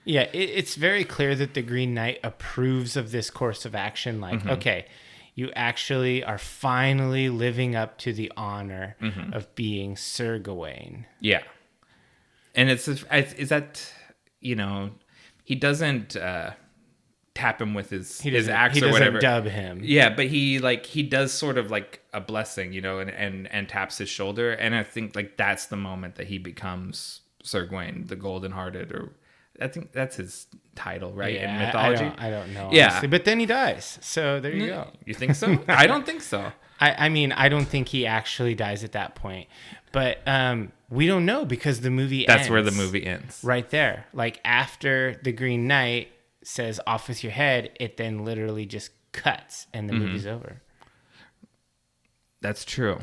Yeah, it's very clear that the Green Knight approves of this course of action. Like, okay, you actually are finally living up to the honor of being Sir Gawain. Yeah. And is that, he doesn't tap him with his axe or whatever. He doesn't dub him. Yeah, but he does sort of like a blessing, and taps his shoulder. And I think like that's the moment that he becomes Sir Gawain, the Golden Hearted, or I think that's his title, right? Yeah, in mythology. I don't know. Yeah. Honestly. But then he dies. So there you go. You think so? I don't think so. I mean, I don't think he actually dies at that point. But we don't know because the movie ends. That's where the movie ends. Right there. Like, after the Green Knight says, "Off with your head," it then literally just cuts and the movie's over. That's true.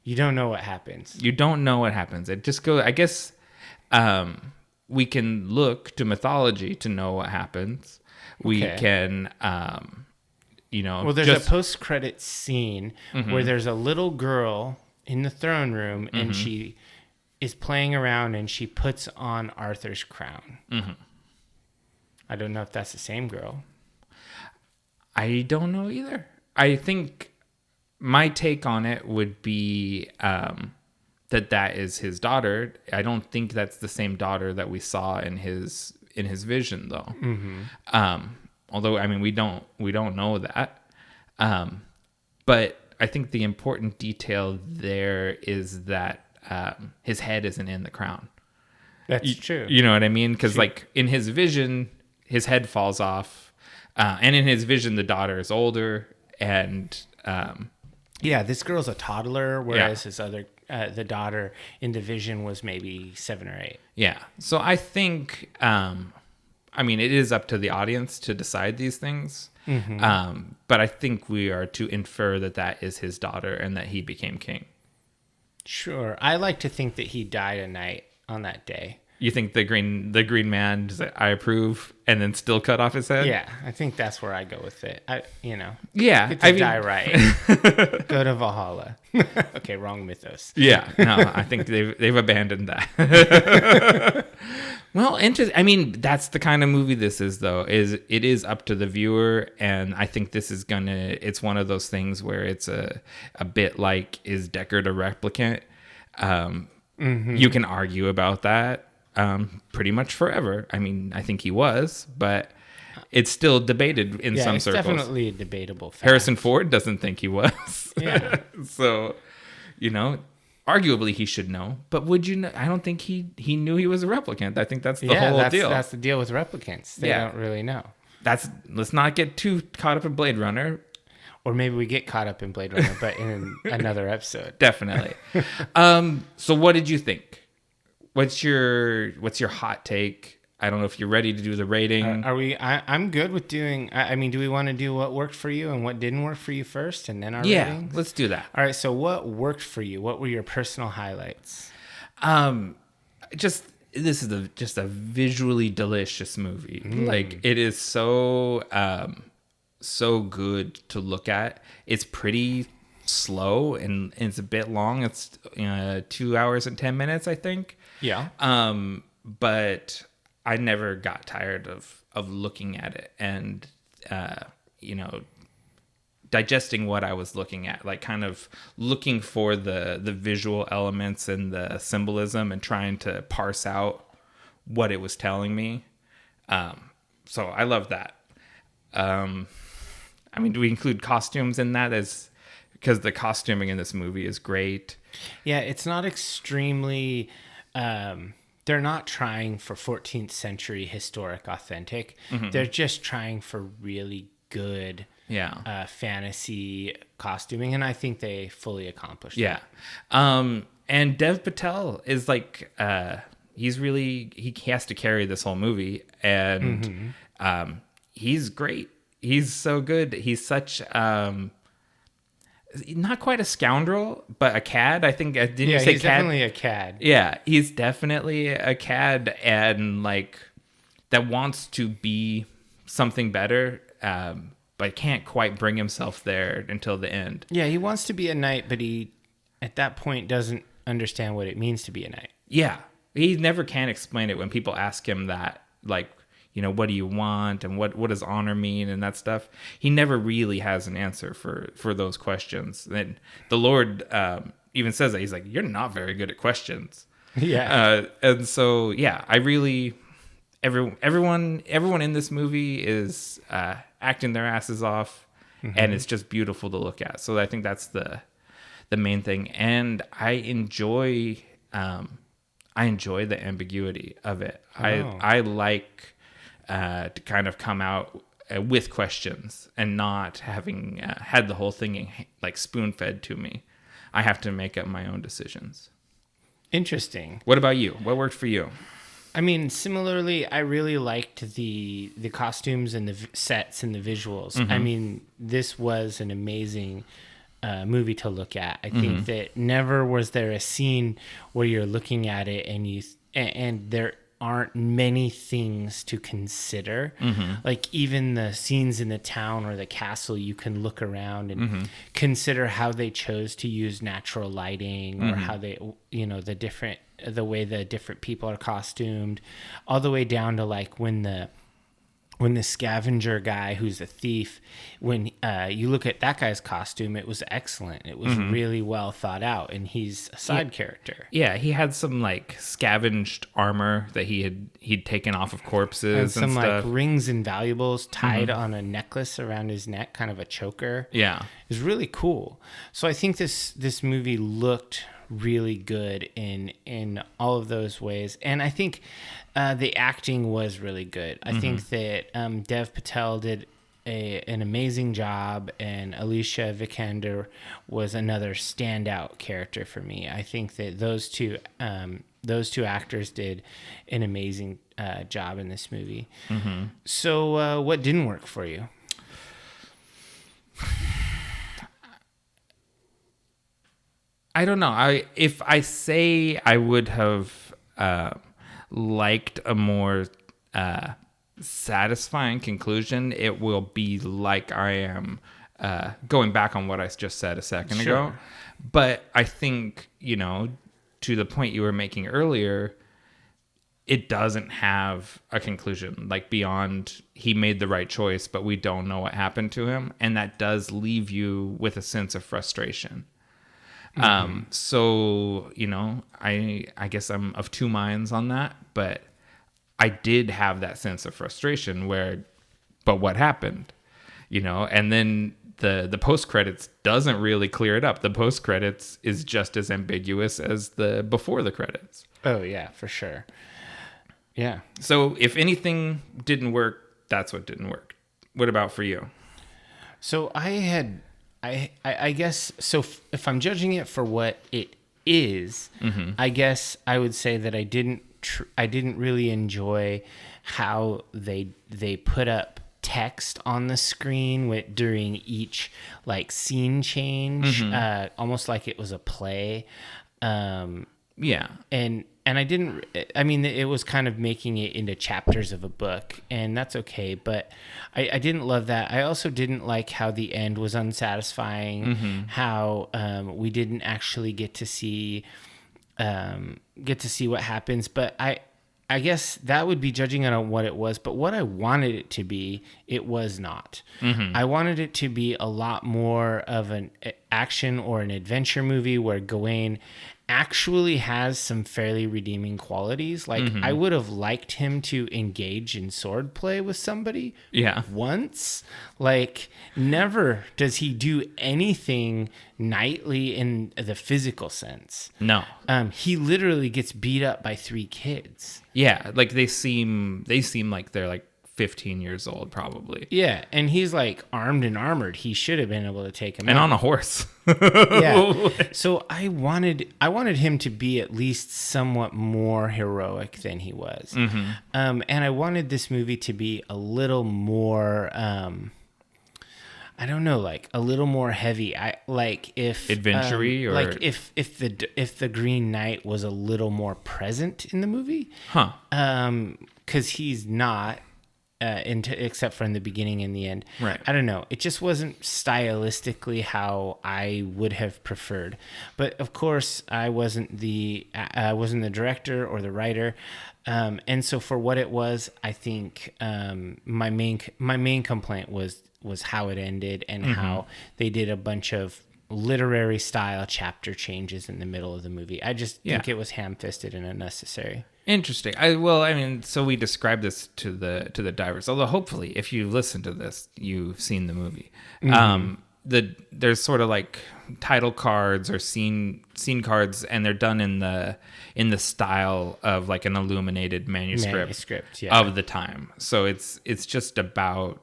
You don't know what happens. You don't know what happens. It just goes, I guess, we can look to mythology to know what happens. We can, Well, there's a post-credit scene where there's a little girl in the throne room and she is playing around and she puts on Arthur's crown. Mm-hmm. I don't know if that's the same girl. I don't know either. I think my take on it would be that is his daughter. I don't think that's the same daughter that we saw in his vision, though. Mm-hmm. Although, I mean, we don't know that. But I think the important detail there is that his head isn't in the crown. That's true. You know what I mean? Because like in his vision, his head falls off, and in his vision, the daughter is older, and this girl's a toddler, whereas his other the daughter in the vision was maybe 7 or 8. Yeah. So I think, it is up to the audience to decide these things. Mm-hmm. But I think we are to infer that is his daughter and that he became king. Sure. I like to think that he died a knight on that day. You think the Green Man, I approve, and then still cut off his head? Yeah, I think that's where I go with it. Yeah, get to die right. Go to Valhalla. Okay, wrong mythos. Yeah, no, I think they've abandoned that. Well, interesting. I mean, that's the kind of movie this is, though. It is up to the viewer, and I think this is it's one of those things where it's a bit like, is Deckard a replicant? You can argue about that pretty much forever. I mean, I think he was, but it's still debated in some circles. It's definitely a debatable fact. Harrison Ford doesn't think he was. Yeah. So, arguably he should know, but would you know? I don't think he knew he was a replicant. I think that's the whole deal. That's the deal with replicants. They don't really know. Let's not get too caught up in Blade Runner. Or maybe we get caught up in Blade Runner, but in another episode. Definitely. So what did you think? What's your hot take? I don't know if you're ready to do the rating. I'm good with doing. I mean, do we want to do what worked for you and what didn't work for you first, and then our ratings? Let's do that. All right. So, what worked for you? What were your personal highlights? This is just a visually delicious movie. Like, it is so good to look at. It's pretty slow and it's a bit long. It's 2 hours and 10 minutes, I think. Yeah. But I never got tired of looking at it and digesting what I was looking at, like kind of looking for the visual elements and the symbolism and trying to parse out what it was telling me. So I love that. I mean, do we include costumes in that? Because the costuming in this movie is great. Yeah, it's not extremely. They're not trying for 14th century historic authentic. Mm-hmm. They're just trying for really good fantasy costuming, and I think they fully accomplished that. And Dev Patel is like he has to carry this whole movie, and he's great. He's so good. He's such not quite a scoundrel, but a cad. I think didn't you say he's cad? Definitely a cad. Yeah, he's definitely a cad, and like that wants to be something better, but can't quite bring himself there until the end. Yeah, he wants to be a knight, but he at that point doesn't understand what it means to be a knight. Yeah, he never can explain it when people ask him that, like, what do you want and what does honor mean and that stuff. He never really has an answer for those questions. And the Lord even says that. He's like, you're not very good at questions. Yeah. And so, I really, everyone in this movie is acting their asses off, and it's just beautiful to look at. So I think that's the main thing. And I enjoy the ambiguity of it. I like to kind of come out with questions and not having had the whole thing like spoon-fed to me. I have to make up my own decisions. Interesting. What about you? What worked for you? I mean, similarly, I really liked the costumes and the sets and the visuals. I mean, this was an amazing movie to look at. I think that never was there a scene where you're looking at it and there aren't many things to consider. Like even the scenes in the town or the castle, you can look around and consider how they chose to use natural lighting or how they, the way the different people are costumed, all the way down to like when the scavenger guy who's a thief, when you look at that guy's costume, it was excellent. It was really well thought out, and he's a side character. Yeah, he had some like scavenged armor that he'd taken off of corpses and some stuff. Like rings and valuables tied on a necklace around his neck, kind of a choker. Yeah, it was really cool. So I think this movie looked really good in all of those ways, and I think the acting was really good. I think that Dev Patel did an amazing job, and Alicia Vikander was another standout character for me. I think that those two actors did an amazing job in this movie. So what didn't work for you? I don't know. If I say I would have liked a more satisfying conclusion, it will be like I am going back on what I just said a second ago. But I think, to the point you were making earlier, it doesn't have a conclusion, like beyond he made the right choice, but we don't know what happened to him. And that does leave you with a sense of frustration. So, I guess I'm of two minds on that, but I did have that sense of frustration but what happened, and then the post credits doesn't really clear it up. The post credits is just as ambiguous as the before the credits. Oh yeah, for sure. Yeah. So if anything didn't work, that's what didn't work. What about for you? So I guess, so if I'm judging it for what it is, I guess I would say that I didn't really enjoy how they put up text on the screen during each like scene change, almost like it was a play. Yeah. And I mean, it was kind of making it into chapters of a book, and that's okay, but I didn't love that. I also didn't like how the end was unsatisfying, how we didn't actually get to see what happens. But I guess that would be judging it on what it was, but what I wanted it to be, it was not. I wanted it to be a lot more of an action or an adventure movie where Gawain actually has some fairly redeeming qualities. Like I would have liked him to engage in swordplay with somebody once. Like never does he do anything knightly in the physical sense. No. He literally gets beat up by 3 kids. Yeah, like they seem like they're like 15 years old probably. Yeah, and he's like armed and armored. He should have been able to take him and out. on a horse. Yeah. So I wanted him to be at least somewhat more heroic than he was. And I wanted this movie to be a little more I don't know, like a little more heavy. I like if adventure-y or like if the Green Knight was a little more present in the movie. Cuz he's not except for in the beginning and the end. Right. I don't know. It just wasn't stylistically how I would have preferred. But of course, I wasn't the director or the writer. And so for what it was, I think my main complaint was how it ended and how they did a bunch of literary style chapter changes in the middle of the movie. I just think it was ham-fisted and unnecessary. Interesting. So we described this to the divers. Although hopefully, if you listen to this, you've seen the movie. There's sort of like title cards or scene cards, and they're done in the style of like an illuminated manuscript of the time. So it's just about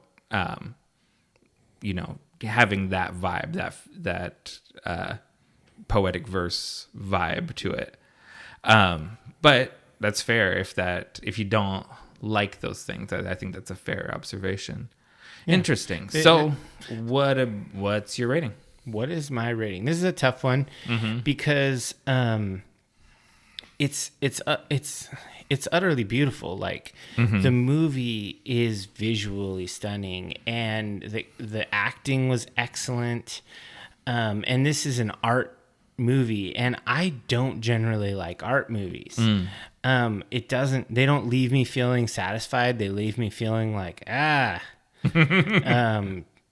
having that vibe, that poetic verse vibe to it. But that's fair if you don't like those things. I think that's a fair observation. Yeah. Interesting. So what's your rating? What is my rating? This is a tough one because it's utterly beautiful. Like the movie is visually stunning, and the acting was excellent. And this is an art movie, and I don't generally like art movies. They don't leave me feeling satisfied. They leave me feeling like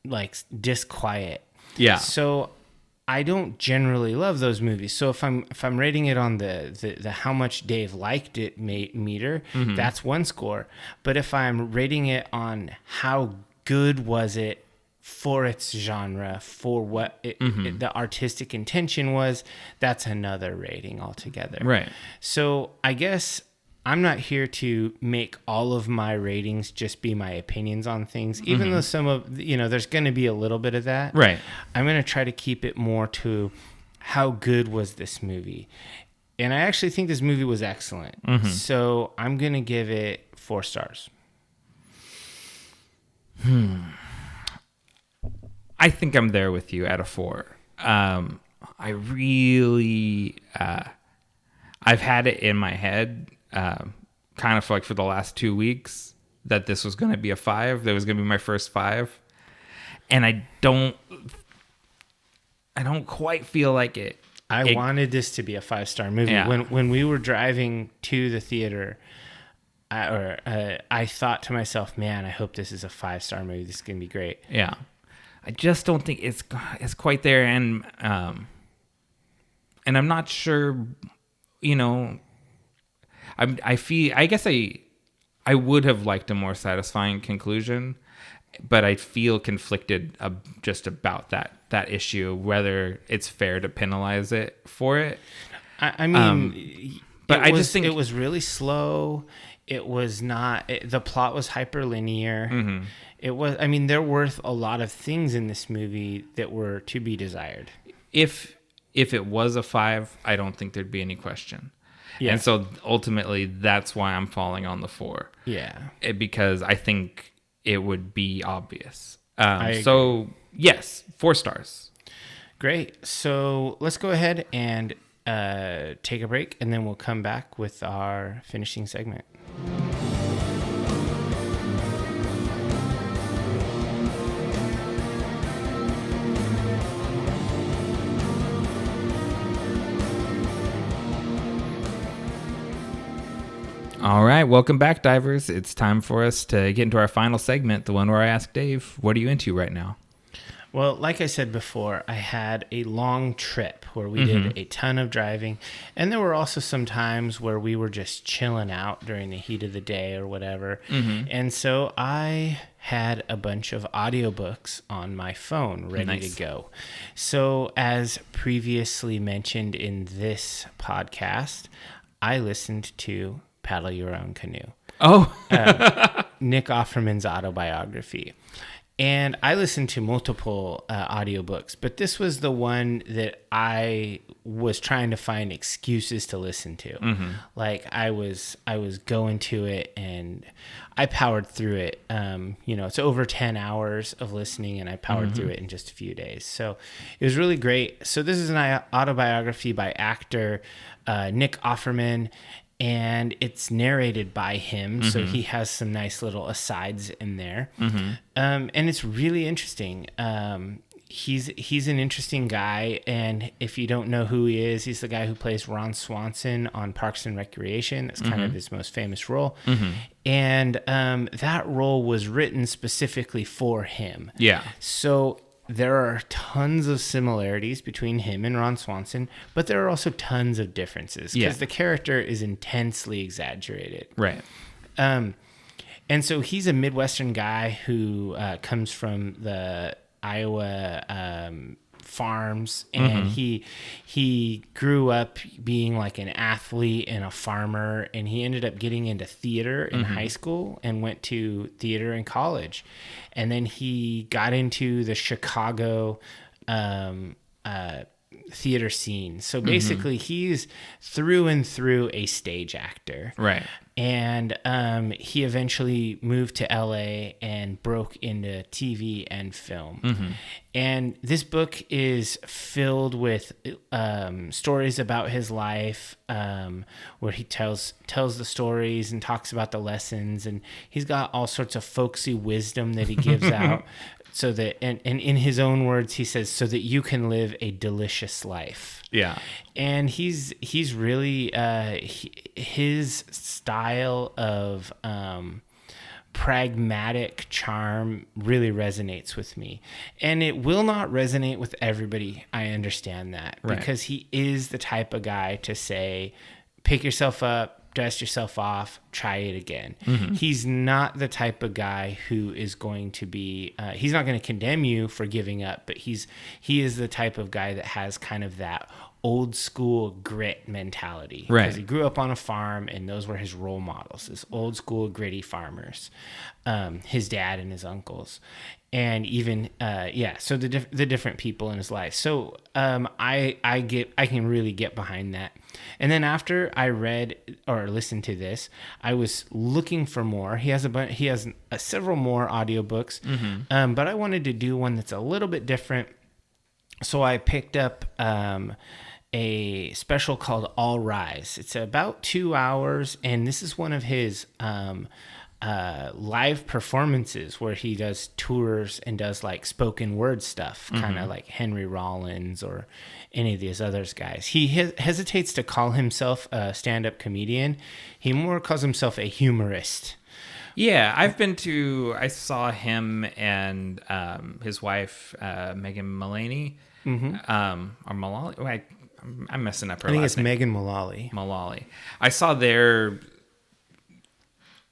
like disquiet. Yeah. So I don't generally love those movies. So if I'm rating it on the how much Dave liked it meter, that's one score. But if I'm rating it on how good was it for its genre, for what the artistic intention was, that's another rating altogether. Right. So I guess I'm not here to make all of my ratings just be my opinions on things, even though some of, there's going to be a little bit of that. Right. I'm going to try to keep it more to how good was this movie. And I actually think this movie was excellent. So I'm going to give it 4 stars. I think I'm there with you at a 4. I really, I've had it in my head kind of feel like for the last 2 weeks that this was going to be a 5. That was going to be my first 5. And I don't quite feel like it. I wanted this to be a 5-star movie. Yeah. When we were driving to the theater, I thought to myself, man, I hope this is a 5-star movie. This is going to be great. Yeah. I just don't think it's quite there. And I'm not sure, I guess I would have liked a more satisfying conclusion, but I feel conflicted just about that issue, whether it's fair to penalize it for it. I mean, but I just think it was really slow. It was not. The plot was hyperlinear. Mm-hmm. It was. I mean, there were a lot of things in this movie that were to be desired. If it was a 5, I don't think there'd be any question. Yeah. And so ultimately, that's why I'm falling on the 4. Yeah. Because I think it would be obvious. So yes, 4 stars. Great. So let's go ahead and take a break, and then we'll come back with our finishing segment. All right, welcome back, divers. It's time for us to get into our final segment, the one where I ask Dave, what are you into right now? Well, like I said before, I had a long trip where we did a ton of driving, and there were also some times where we were just chilling out during the heat of the day or whatever. And so I had a bunch of audiobooks on my phone ready to go. So as previously mentioned in this podcast, I listened to Paddle Your Own Canoe. Nick Offerman's autobiography. And I listened to multiple audiobooks, but this was the one that I was trying to find excuses to listen to. Like I was going to it, and I powered through it. It's over 10 hours of listening, and I powered through it in just a few days. So it was really great. So this is an autobiography by actor Nick Offerman, and it's narrated by him, so he has some nice little asides in there. And it's really interesting. He's an interesting guy, and if you don't know who he is, he's the guy who plays Ron Swanson on Parks and Recreation. That's kind of his most famous role. And that role was written specifically for him. Yeah. So there are tons of similarities between him and Ron Swanson, but there are also tons of differences because the character is intensely exaggerated. Right. And so he's a Midwestern guy who comes from the Iowa farms, and he grew up being like an athlete and a farmer, and he ended up getting into theater in high school and went to theater in college, and then he got into the Chicago theater scene. So basically he's through and through a stage actor. Right. And he eventually moved to LA and broke into TV and film. And this book is filled with stories about his life, where he tells the stories and talks about the lessons, and he's got all sorts of folksy wisdom that he gives out. So that, and in his own words, he says, so that you can live a delicious life. Yeah. And he's really, his style of pragmatic charm really resonates with me. And it will not resonate with everybody. I understand that. Right. Because he is the type of guy to say, pick yourself up, dust yourself off, try it again. He's not the type of guy who is going to be, he's not going to condemn you for giving up, but he is the type of guy that has kind of that old school grit mentality. Right. Because he grew up on a farm, and those were his role models, his old school gritty farmers, his dad and his uncles. And even so the different people in his life. So I can really get behind that. And then after I read or listened to this, I was looking for more. He has several more audiobooks, but I wanted to do one that's a little bit different. So I picked up a special called All Rise. It's about 2 hours, and this is one of his live performances where he does tours and does like spoken word stuff, kind of like Henry Rollins or any of these others guys. He hesitates to call himself a stand-up comedian. He more calls himself a humorist. Yeah, I saw him and his wife, Megan Mullally, or Mullally. I'm messing up her last name. I think it's Megan Mullally. Mullally. I saw their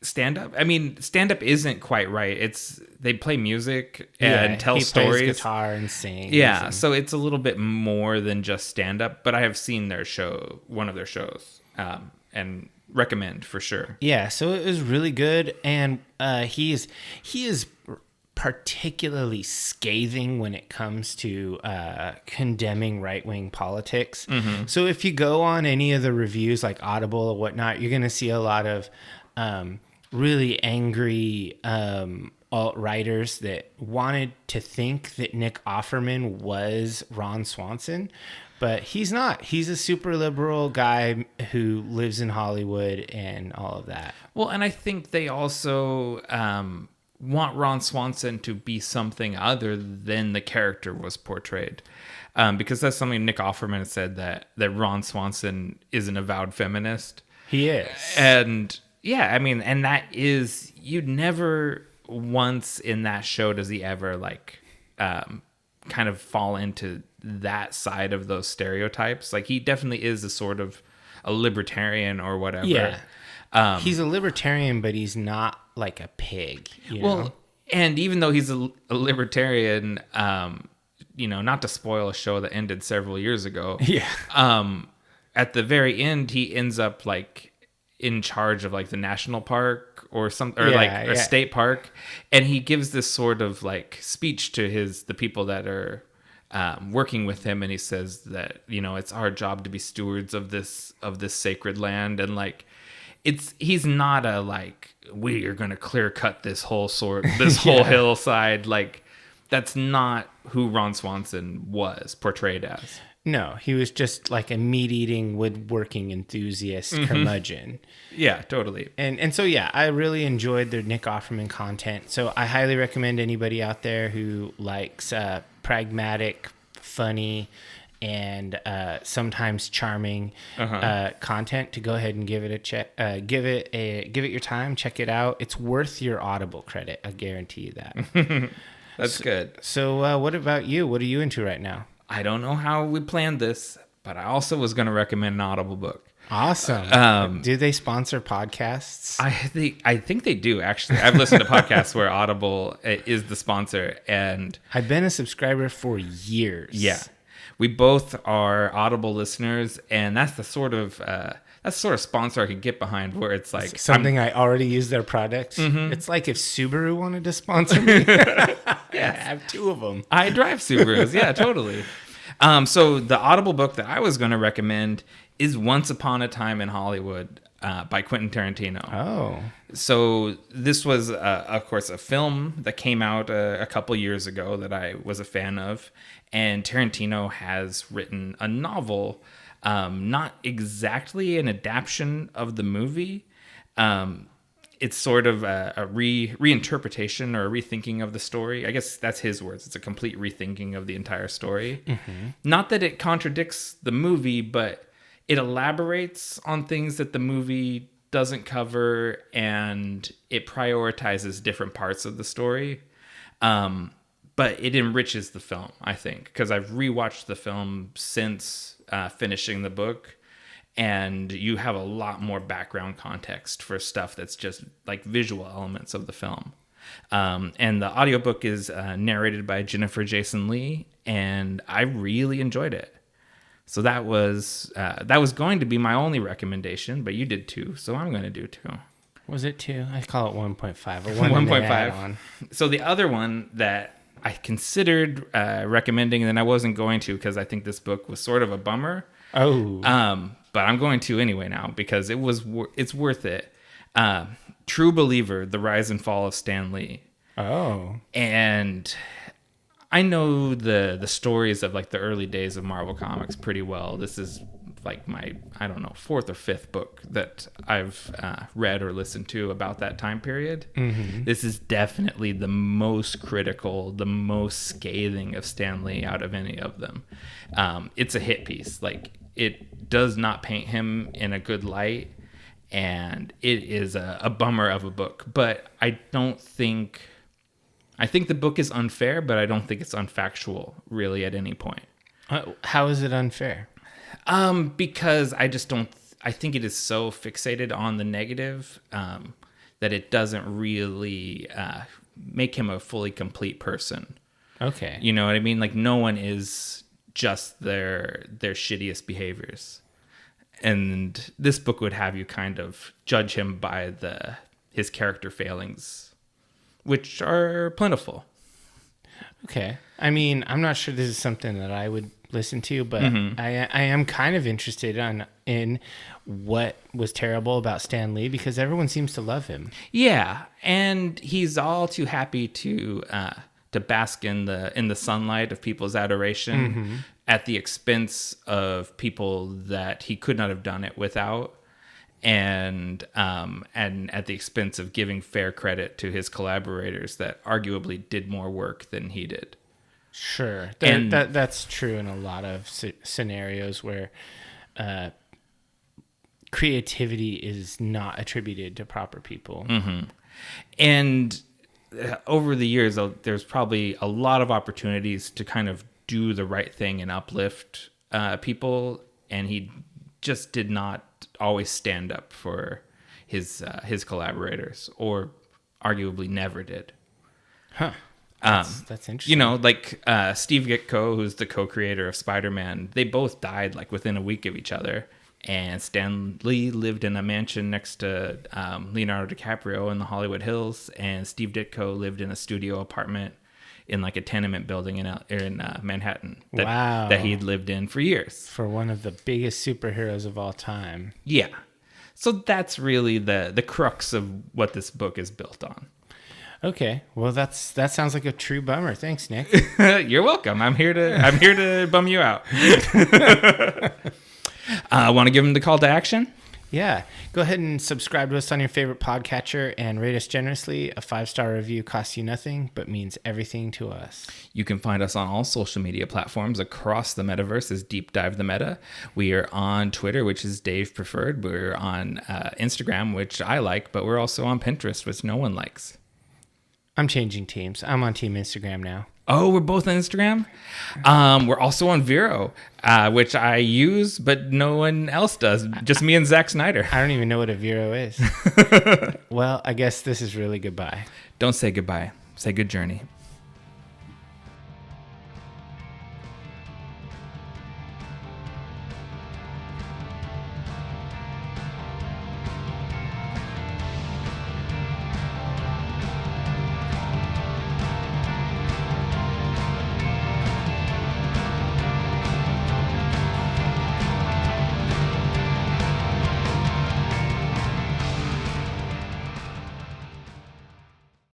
stand-up. I mean, stand-up isn't quite right. They play music and tell stories. He plays guitar and sings. Yeah, so it's a little bit more than just stand-up, but I have seen one of their shows, and recommend for sure. Yeah, so it was really good, and he is particularly scathing when it comes to condemning right-wing politics. So if you go on any of the reviews like Audible or whatnot, you're going to see a lot of really angry alt-writers that wanted to think that Nick Offerman was Ron Swanson, but he's not. He's a super liberal guy who lives in Hollywood and all of that. Well, and I think they also want Ron Swanson to be something other than the character was portrayed. Because that's something Nick Offerman said, that Ron Swanson is an avowed feminist. He is. And yeah, I mean, and that is, you'd never once in that show does he ever like kind of fall into that side of those stereotypes. Like, he definitely is a sort of a libertarian or whatever. Yeah. He's a libertarian, but he's not like a pig. You know? And even though he's a libertarian, not to spoil a show that ended several years ago. Yeah. At the very end, he ends up like in charge of like the national park or something, or a state park, and he gives this sort of like speech to the people that are working with him, and he says that it's our job to be stewards of this sacred land, and like he's not a like, we are going to clear cut this whole whole hillside. Like, that's not who Ron Swanson was portrayed as. No, he was just like a meat-eating, woodworking enthusiast curmudgeon. Yeah, totally. And so, yeah, I really enjoyed their Nick Offerman content. So I highly recommend anybody out there who likes pragmatic, funny, and sometimes charming content to go ahead and give it a check. Give it your time. Check it out. It's worth your Audible credit. I guarantee you that. That's good. So what about you? What are you into right now? I don't know how we planned this, but I also was going to recommend an Audible book. Awesome. Do they sponsor podcasts? I think they do, actually. I've listened to podcasts where Audible is the sponsor, and I've been a subscriber for years. Yeah. We both are Audible listeners, and that's the sort of sponsor I could get behind, where it's like something I already use their product. It's like if Subaru wanted to sponsor me. Yeah, I have 2 of them. I drive Subarus. Yeah, totally. So the Audible book that I was going to recommend is Once Upon a Time in Hollywood by Quentin Tarantino. Oh. So this was, of course, a film that came out a couple years ago that I was a fan of. And Tarantino has written a novel, not exactly an adaptation of the movie. It's sort of a reinterpretation or a rethinking of the story. I guess that's his words. It's a complete rethinking of the entire story. Not that it contradicts the movie, but it elaborates on things that the movie doesn't cover, and it prioritizes different parts of the story. But it enriches the film, I think, because I've rewatched the film since finishing the book. And you have a lot more background context for stuff that's just like visual elements of the film. And the audiobook is narrated by Jennifer Jason Leigh, and I really enjoyed it. So that was going to be my only recommendation, but you did 2, so I'm going to do 2. Was it 2? I call it 1.5. 1.5. So the other one that I considered recommending, and then I wasn't going to because I think this book was sort of a bummer. Oh. But I'm going to anyway now because it's worth it. True Believer: The Rise and Fall of Stan Lee. Oh. And I know the stories of like the early days of Marvel Comics pretty well. This is like my, I don't know, 4th or 5th book that I've read or listened to about that time period. Mm-hmm. This is definitely the most critical, the most scathing of Stan Lee out of any of them. It's a hit piece. Like, it does not paint him in a good light, and it is a bummer of a book. But I think the book is unfair, but I don't think it's unfactual really at any point. How is it unfair? Because I think it is so fixated on the negative that it doesn't really make him a fully complete person. Okay. You know what I mean? Like, no one is just their shittiest behaviors. And this book would have you kind of judge him by his character failings, which are plentiful. Okay. I mean, I'm not sure this is something that I would listen to, but I am kind of interested in what was terrible about Stan Lee, because everyone seems to love him. Yeah, and he's all too happy to bask in the sunlight of people's adoration at the expense of people that he could not have done it without, and at the expense of giving fair credit to his collaborators that arguably did more work than he did. Sure. That's true in a lot of scenarios where creativity is not attributed to proper people. Mm-hmm. And over the years, there's probably a lot of opportunities to kind of do the right thing and uplift people, and he just did not always stand up for his collaborators, or arguably never did. Huh. That's interesting. You know, like Steve Ditko, who's the co-creator of Spider-Man, they both died like within a week of each other. And Stan Lee lived in a mansion next to Leonardo DiCaprio in the Hollywood Hills, and Steve Ditko lived in a studio apartment in like a tenement building in Manhattan that he had lived in for years. For one of the biggest superheroes of all time. Yeah. So that's really the crux of what this book is built on. Okay, well that sounds like a true bummer. Thanks, Nick. You're welcome. I'm here to bum you out. Want to give him the call to action? Yeah, go ahead and subscribe to us on your favorite podcatcher and rate us generously. A 5-star review costs you nothing, but means everything to us. You can find us on all social media platforms across the metaverse as Deep Dive the Meta. We are on Twitter, which is Dave preferred. We're on Instagram, which I like, but we're also on Pinterest, which no one likes. I'm changing teams. I'm on Team Instagram now. Oh, we're both on Instagram? We're also on Vero, which I use, but no one else does. Just me and Zack Snyder. I don't even know what a Vero is. Well, I guess this is really goodbye. Don't say goodbye. Say good journey.